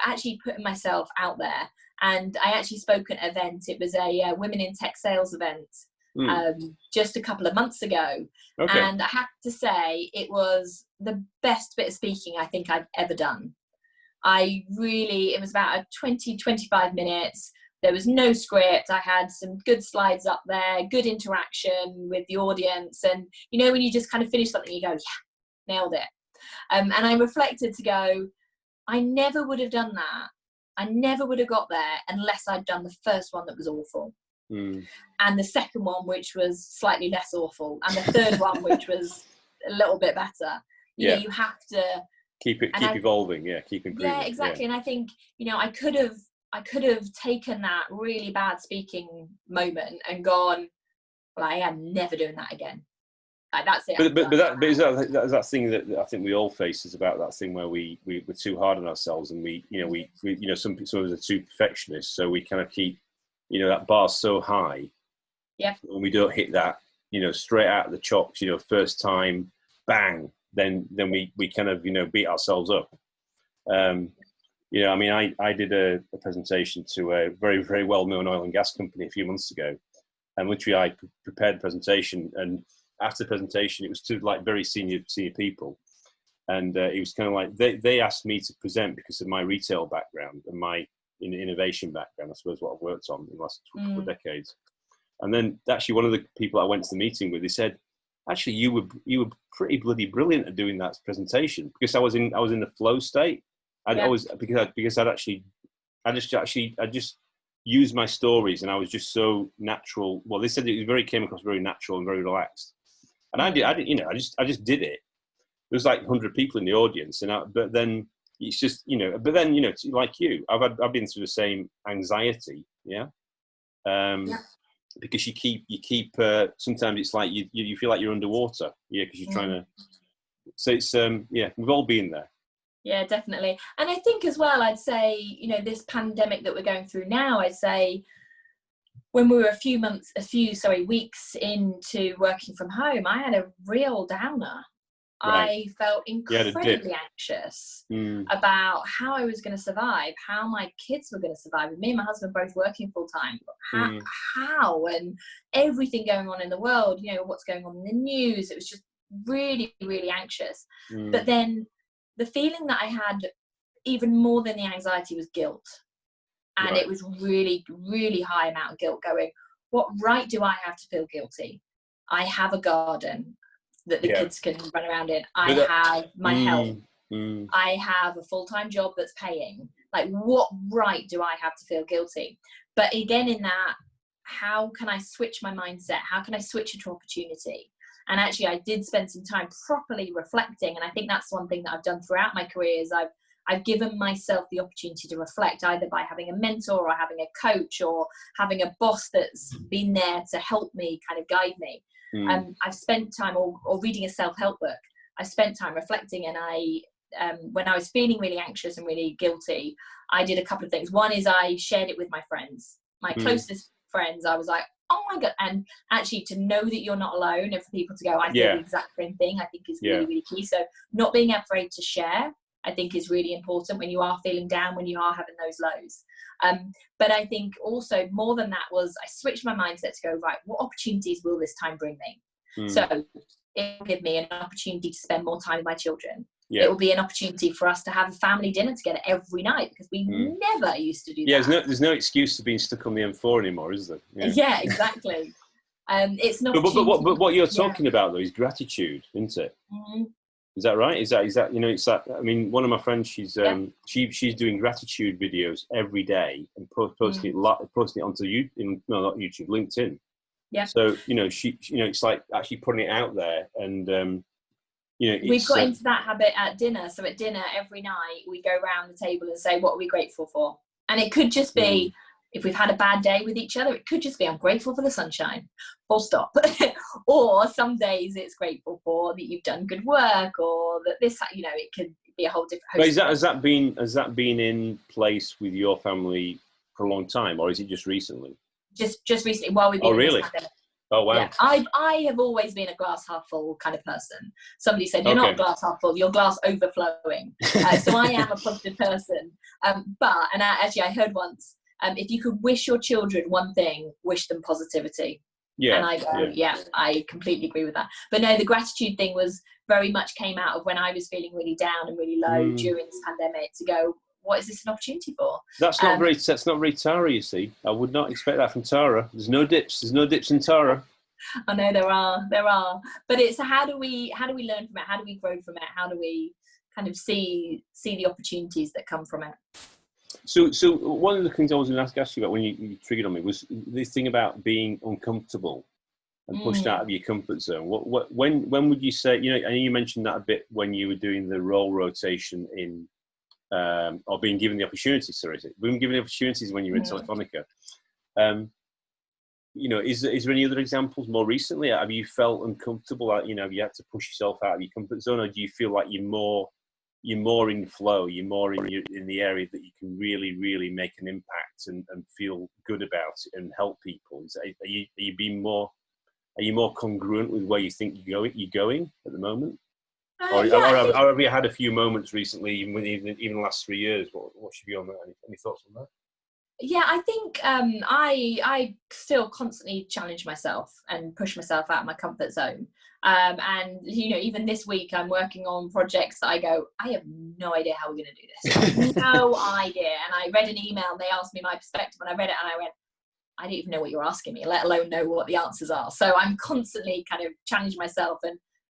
actually putting myself out there, and I actually spoke at an event. It was a women in tech sales event just a couple of months ago, and I have to say it was the best bit of speaking I think I've ever done. It was about 20-25 minutes. There was no script. I had some good slides up there, good interaction with the audience. And, you know, when you just kind of finish something, you go, yeah, nailed it. And I reflected to go, I never would have done that. I never would have got there unless I'd done the first one that was awful. And the second one, which was slightly less awful. And the third one, which was a little bit better. You know, you have to keep evolving. Yeah, keep improving. Yeah, exactly. Yeah. And I think, you know, I could have taken that really bad speaking moment and gone, well, I am never doing that again. Like, that's it. But is that thing that I think we all face, is about that thing where we're too hard on ourselves, and we some of us are too perfectionists, so we kind of keep, you know, that bar so high. Yeah. When we don't hit that, you know, straight out of the chops, you know, first time, bang, then we kind of, you know, beat ourselves up. You know, I mean, I did a presentation to a very, very well-known oil and gas company a few months ago, and literally I prepared the presentation, and after the presentation, it was to like very senior people, and it was kind of like they asked me to present because of my retail background and my innovation background, I suppose, what I've worked on in the last couple of decades. And then actually one of the people I went to the meeting with, they said, actually you were pretty bloody brilliant at doing that presentation, because I was in the flow state. I just used my stories, and I was just so natural. Well, they said it came across very natural and very relaxed. And I did, you know, I just did it. There was like 100 people in the audience, but then it's just, you know, like you, I've been through the same anxiety, yeah. Because you keep sometimes it's like you feel like you're underwater, yeah, because you're trying to. So it's yeah, we've all been there. Yeah, definitely. And I think as well, I'd say, you know, this pandemic that we're going through now, I'd say when we were a few weeks into working from home, I had a real downer. Right. I felt incredibly anxious about how I was going to survive, how my kids were going to survive, and me and my husband both working full time. How and everything going on in the world, you know, what's going on in the news. It was just really, really anxious. But then the feeling that I had, even more than the anxiety, was guilt. And it was really, really high amount of guilt going, what right do I have to feel guilty? I have a garden that the kids can run around in. I have my health. I have a full-time job that's paying. Like, what right do I have to feel guilty? But again, in that, how can I switch my mindset? How can I switch it to opportunity? And actually, I did spend some time properly reflecting. And I think that's one thing that I've done throughout my career is I've given myself the opportunity to reflect, either by having a mentor or having a coach or having a boss that's been there to help me, kind of guide me. I've spent time, or reading a self-help book, I spent time reflecting, and when I was feeling really anxious and really guilty, I did a couple of things. One is I shared it with my friends, my closest friends. I was like, oh my God. And actually to know that you're not alone, and for people to go, I feel the exact same thing, I think is really, really key. So not being afraid to share, I think, is really important when you are feeling down, when you are having those lows. But I think also more than that was I switched my mindset to go, right, what opportunities will this time bring me? So it will give me an opportunity to spend more time with my children. It will be an opportunity for us to have a family dinner together every night, because we never used to do that. There's no excuse to being stuck on the M4 anymore, is there? Yeah, exactly. It's not. But what you're talking about though is gratitude, isn't it? Is that right? Is that you know? It's that. I mean, one of my friends, she's doing gratitude videos every day and posting it onto not YouTube, LinkedIn. Yeah. So you know, it's like actually putting it out there, and you know, we've got into that habit at dinner. So at dinner every night we go around the table and say, what are we grateful for? And it could just be, if we've had a bad day with each other, it could just be, I'm grateful for the sunshine, full stop. Or some days it's grateful for that you've done good work, or that this, you know, it could be a whole different. But has that been in place with your family for a long time, or is it just recently? Just recently, while we've been in this pandemic. Oh wow! Yeah, I have always been a glass half full kind of person. Somebody said you're not glass half full, you're glass overflowing. So I am a positive person. I heard once, if you could wish your children one thing, wish them positivity. Yeah. And I go, I completely agree with that. But no, the gratitude thing was very much came out of when I was feeling really down and really low during this pandemic, to go, what is this an opportunity for? That's not very Tara, you see. I would not expect that from Tara. There's no dips in Tara. I know there are. But it's how do we learn from it? How do we grow from it? How do we kind of see the opportunities that come from it? So one of the things I was going to ask you about when you triggered on me was this thing about being uncomfortable and pushed out of your comfort zone. When would you say, you know, I know you mentioned that a bit when you were doing the role rotation in or being given the opportunities, being given the opportunities when you were in Telefonica. You know, is there any other examples more recently? Have you felt uncomfortable? You know, have you had to push yourself out of your comfort zone, or do you feel like you're more in flow, you're more in the area that you can really, really make an impact and feel good about it and help people? Are you more congruent with where you think you're going at the moment? Or have you had a few moments recently, even the last 3 years? What should be on that? Any thoughts on that? Yeah, I think I still constantly challenge myself and push myself out of my comfort zone. And even this week I'm working on projects that I go, I have no idea how we're going to do this. I have no idea. And I read an email and they asked me my perspective, and I read it and I went, I don't even know what you're asking me, let alone know what the answers are. So I'm constantly kind of challenging myself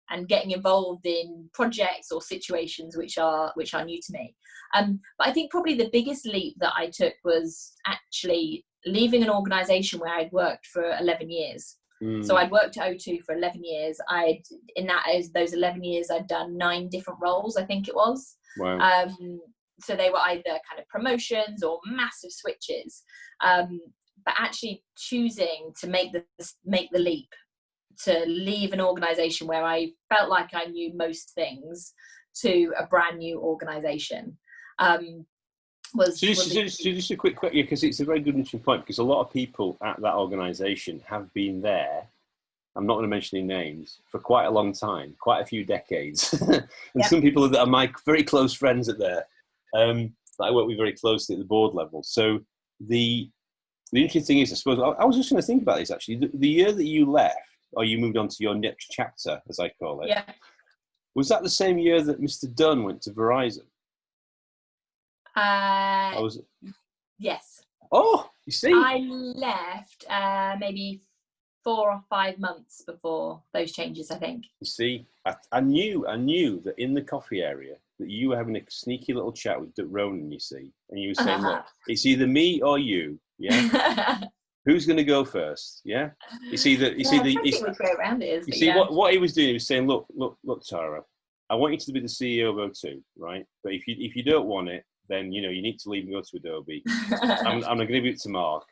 and getting involved in projects or situations which are new to me. But I think probably the biggest leap that I took was actually leaving an organisation where I'd worked for 11 years. So I'd worked at O2 for 11 years. Those 11 years, I'd done 9 different roles, I think it was. Wow. So they were either kind of promotions or massive switches. But actually choosing to make the leap, to leave an organisation where I felt like I knew most things to a brand new organisation was just a quick question, because it's a very good interesting point, because a lot of people at that organisation have been there, I'm not going to mention any names, for quite a long time, quite a few decades. And Yep. some people that are my very close friends at there, that I work with very closely at the board level. So the interesting thing is, I suppose, I was just going to think about this actually, the year that you left, or you moved on to your next chapter, as I call it, Yeah. was that the same year that Mr. Dunn went to Verizon? Yes. Oh, you see? I left maybe 4 or 5 months before those changes, I think. You see, I knew that in the coffee area that you were having a sneaky little chat with Ronan, you see, and you were saying, look, it's either me or you, yeah? Who's going to go first? Yeah. You see that. I think which way around it is. You see what he was doing. He was saying, look, Tara, I want you to be the CEO of O2, right? But if you don't want it, then you need to leave and go to Adobe. I'm going to give it to Mark.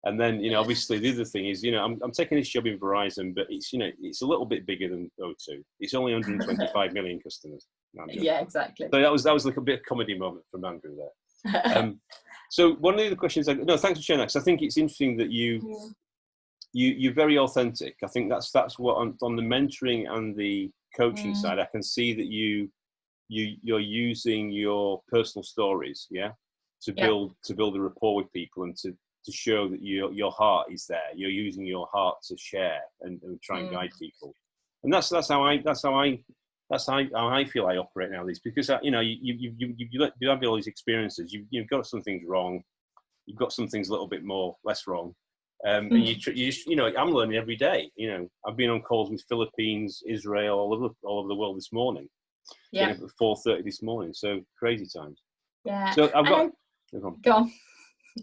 And then obviously the other thing is I'm taking this job in Verizon, but it's it's a little bit bigger than O2. It's only 125 million customers. Yeah, exactly. So that was like a bit of comedy moment from Andrew there. So one of the other questions, no, thanks for sharing that, because I think it's interesting that you're very authentic. I think that's what on the mentoring and the coaching side, I can see that you're using your personal stories, to build a rapport with people and to show that your heart is there. You're using your heart to share and try and guide people, and that's how I feel I operate nowadays, because you have all these experiences. You've got some things wrong, you've got some things a little bit less wrong, and I'm learning every day. I've been on calls with Philippines, Israel, all over the world this morning. Yeah, at 4:30 this morning. So crazy times. Yeah. So I've got. Go on.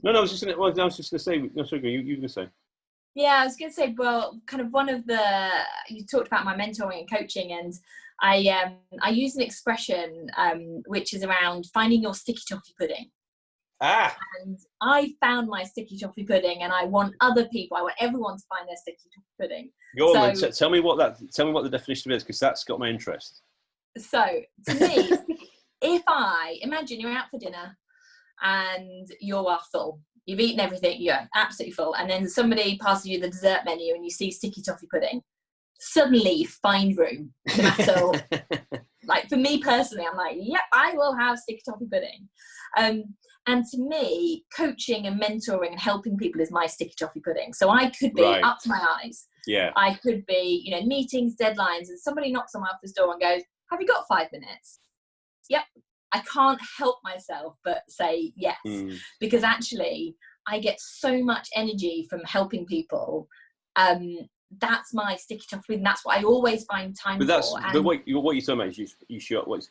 No, I was just going to say. No, sorry, you were going to say. Yeah, I was going to say, well, kind of you talked about my mentoring and coaching, and I use an expression which is around finding your sticky toffee pudding. And I found my sticky toffee pudding, and I want everyone to find their sticky toffee pudding. Go on, then. Tell me what the definition is, because that's got my interest. So to me, if I imagine you're out for dinner and you are full, you've eaten everything, you're absolutely full, and then somebody passes you the dessert menu and you see sticky toffee pudding, suddenly you find room, no matter like for me personally, I'm like, yep, I will have sticky toffee pudding. And to me, coaching and mentoring and helping people is my sticky toffee pudding. So I could be up to my eyes. Yeah. I could be, meetings, deadlines, and somebody knocks on my office door and goes, have you got 5 minutes? Yep. I can't help myself but say yes, because actually I get so much energy from helping people. That's my sticky toffee, and that's what I always find time for. But what you're talking about is it's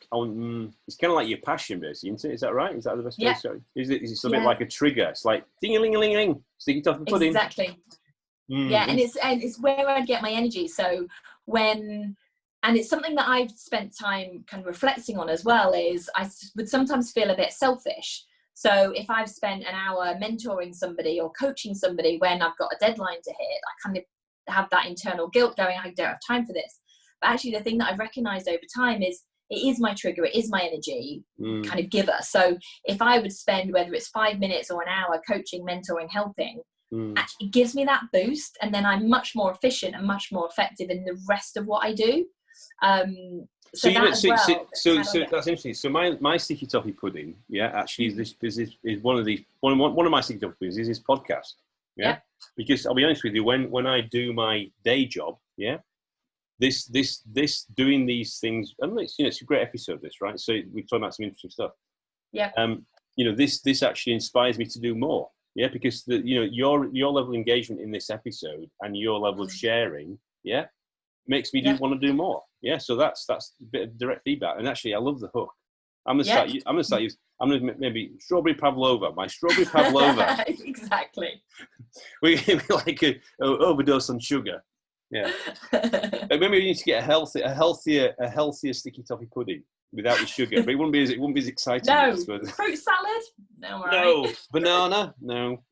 kind of like your passion, basically, isn't it? Is that right? Is that the best way to say it? Is it a bit like a trigger? It's like ding-a-ling-a-ling-a-ling, sticky toffee pudding. Exactly. Yeah, and it's where I get my energy. So and it's something that I've spent time kind of reflecting on as well, is I would sometimes feel a bit selfish. So if I've spent an hour mentoring somebody or coaching somebody when I've got a deadline to hit, I kind of have that internal guilt going, I don't have time for this. But actually the thing that I've recognized over time is it is my trigger, it is my energy kind of giver. So if I would spend, whether it's 5 minutes or an hour coaching, mentoring, helping, actually it gives me that boost, and then I'm much more efficient and much more effective in the rest of what I do. So you that know, as well. so How do I get- that's interesting. So my sticky toffee pudding, yeah, actually is one of these one of my sticky toffee puddings is this podcast, yeah. Yep. Because I'll be honest with you, when I do my day job, yeah, this doing these things, and it's a great episode, this, right? So we're talking about some interesting stuff. Yeah. This actually inspires me to do more, yeah, because your level of engagement in this episode and your level of sharing, yeah, makes me want to do more. Yeah, so that's a bit of direct feedback. And actually, I love the hook. I'm gonna maybe strawberry pavlova. My strawberry pavlova. Exactly. We're gonna be like a overdose on sugar. Yeah. Maybe we need to get a healthier sticky toffee pudding without the sugar. But it wouldn't be as exciting. No. Fruit salad? No. Right. No. Banana? No.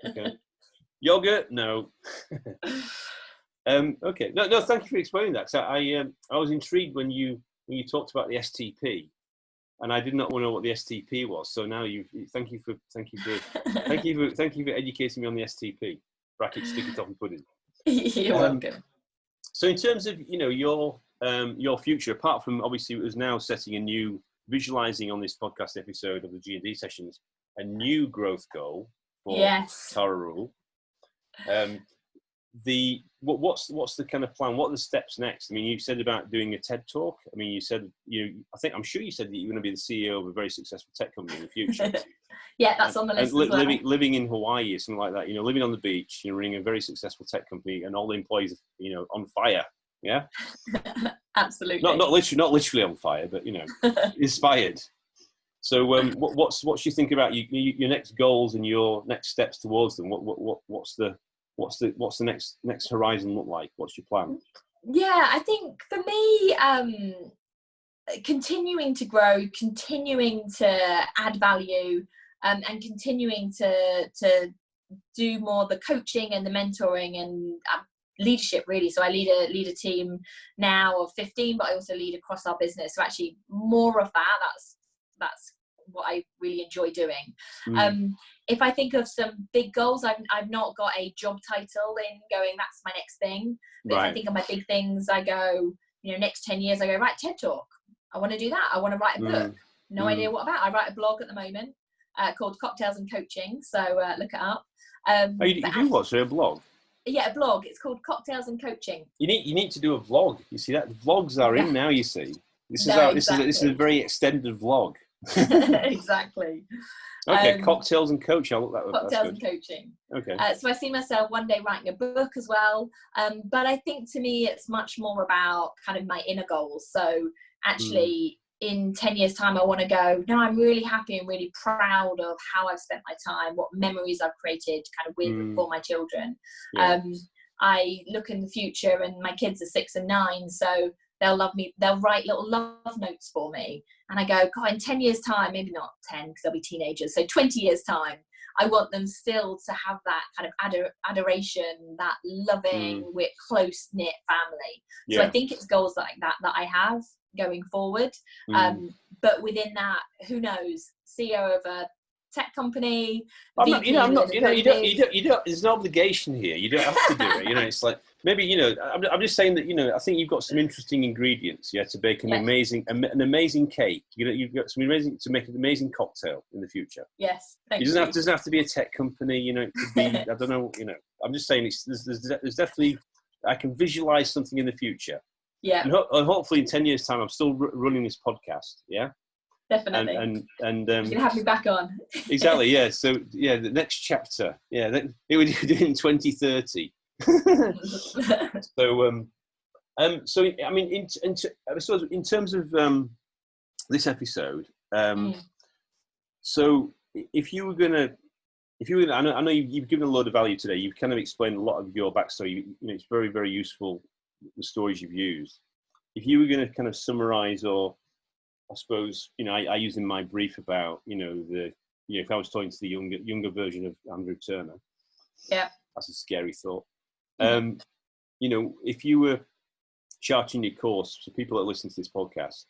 Okay. Yogurt? No. Okay. No. Thank you for explaining that. So I was intrigued when you talked about the STP, and I did not know what the STP was. So now thank you for educating me on the STP bracket sticky toffee pudding. You're welcome. So in terms of your future, apart from obviously it was now visualizing on this podcast episode of the G&D sessions, a new growth goal for Tara Rule. What's the kind of plan? What are the steps next? I mean, you said about doing a TED talk. I mean, I'm sure you said that you're going to be the CEO of a very successful tech company in the future. Yeah, that's on the list as well. Living in Hawaii or something like that, living on the beach, running a very successful tech company and all the employees, on fire. Yeah. Absolutely. Not literally on fire, but, inspired. So what's you think about your next goals and your next steps towards them? What's the next horizon look like? What's your plan? Yeah, I think for me, continuing to grow, continuing to add value, and continuing to do more the coaching and the mentoring and leadership, really. So I lead a team now of 15, but I also lead across our business. So actually more of that's what I really enjoy doing. If I think of some big goals, I've not got a job title in going, that's my next thing. But if I think of my big things, I go, next 10 years, I go, right, TED Talk. I want to do that. I want to write a book. No idea what about. I write a blog at the moment called Cocktails and Coaching. So look it up. You do what? So a blog? Yeah, a blog. It's called Cocktails and Coaching. You need to do a vlog. You see that vlogs are in now. You see, this is a very extended vlog. Exactly. Okay, cocktails and coaching. I'll look that up. Cocktails and coaching. Okay. So I see myself one day writing a book as well. But I think to me, it's much more about kind of my inner goals. So actually, in 10 years' time, I want to go, no, I'm really happy and really proud of how I've spent my time, what memories I've created kind of with for my children. Yeah. I look in the future and my kids are 6 and 9, so they'll love me. They'll write little love notes for me. And I go, God, in 10 years' time, maybe not 10 because they'll be teenagers. So 20 years' time, I want them still to have that kind of adoration, that loving, with close-knit family. Yeah. So I think it's goals like that I have going forward. But within that, who knows, CEO of a tech company. You don't, there's no obligation here. You don't have to do it. It's like, maybe, I'm just saying that, I think you've got some interesting ingredients, to bake an amazing cake. You've got some amazing, to make an amazing cocktail in the future. Yes. It doesn't have to be a tech company, it could be, I don't know, I'm just saying there's definitely, I can visualize something in the future. Yeah. And hopefully in 10 years' time, I'm still running this podcast. Yeah. Definitely. And you can have me back on. Exactly. Yeah. So the next chapter. Yeah. It would do in 2030. So I mean, I suppose in terms of this episode, so if you were, I know you've given a lot of value today. You've kind of explained a lot of your backstory. It's very, very useful, the stories you've used. If you were going to kind of summarize, or I suppose, I use in my brief about, if I was talking to the younger version of Andrew Turner, that's a scary thought. If you were charting your course for people that listen to this podcast,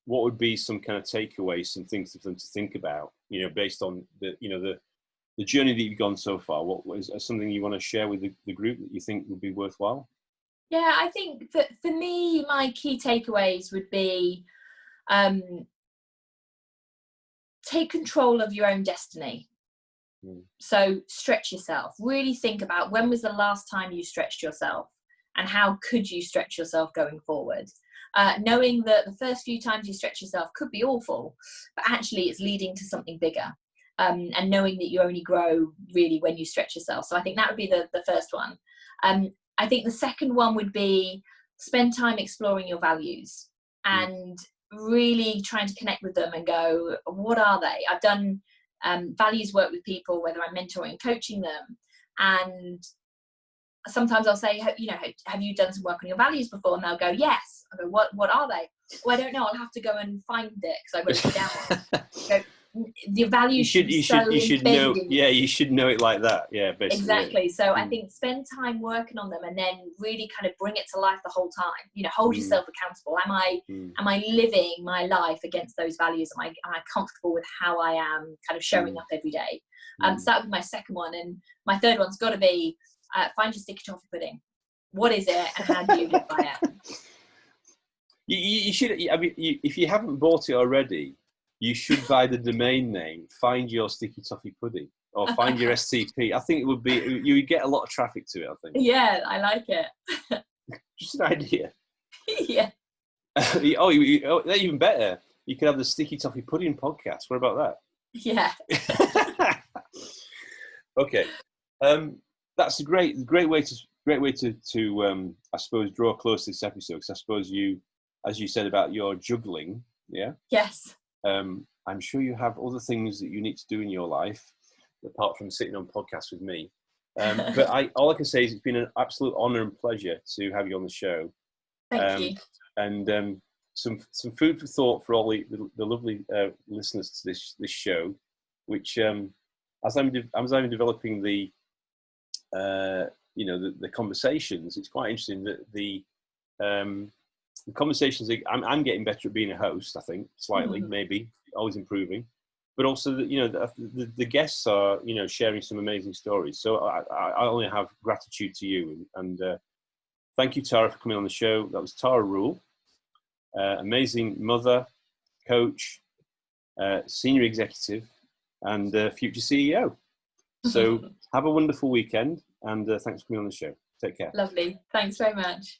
what would be some kind of takeaways, some things for them to think about, based on the journey that you've gone so far? What is something you want to share with the group that you think would be worthwhile? Yeah, I think that for me, my key takeaways would be take control of your own destiny. So stretch yourself. Really think about when was the last time you stretched yourself and how could you stretch yourself going forward. Knowing that the first few times you stretch yourself could be awful, but actually it's leading to something bigger. And knowing that you only grow really when you stretch yourself. So I think that would be the first one. I think the second one would be spend time exploring your values and really trying to connect with them and go, what are they? I've done values work with people, whether I'm mentoring and coaching them. And sometimes I'll say, you know, have you done some work on your values before? And they'll go, yes. I go, what are they? Well, I don't know. I'll have to go and find it because I wrote it down. So the values should be so embedded know, in yeah, you should know it like that. Yeah, basically. Exactly. So I think spend time working on them and then really kind of bring it to life the whole time. You know, hold yourself accountable. Am I living my life against those values? Am I comfortable with how I am kind of showing up every day? So that would be my second one. And my third one's got to be find your sticky toffee pudding. What is it and how do you live by it? You should, I mean, if you haven't bought it already, you should buy the domain name, Find Your Sticky Toffee Pudding, or Find Your STP. I think it would be, you would get a lot of traffic to it, I think. Yeah, I like it. Just an idea. Yeah. That's even better. You could have the Sticky Toffee Pudding podcast. What about that? Yeah. Okay. That's a great way to I suppose draw close to this episode, because I suppose you, as you said about your juggling, yeah. Yes. I'm sure you have other things that you need to do in your life apart from sitting on podcasts with me. But all I can say is it's been an absolute honour and pleasure to have you on the show. Thank you. And some food for thought for all the lovely listeners to this show, which as I'm developing the the conversations, it's quite interesting that the conversations, I'm getting better at being a host, I think, slightly, maybe, always improving, but also that, the guests are, sharing some amazing stories. So I only have gratitude to you, and thank you, Tara, for coming on the show. That was Tara Rule, amazing mother, coach, senior executive, and future CEO. So have a wonderful weekend, and thanks for coming on the show. Take care. Lovely. Thanks very much.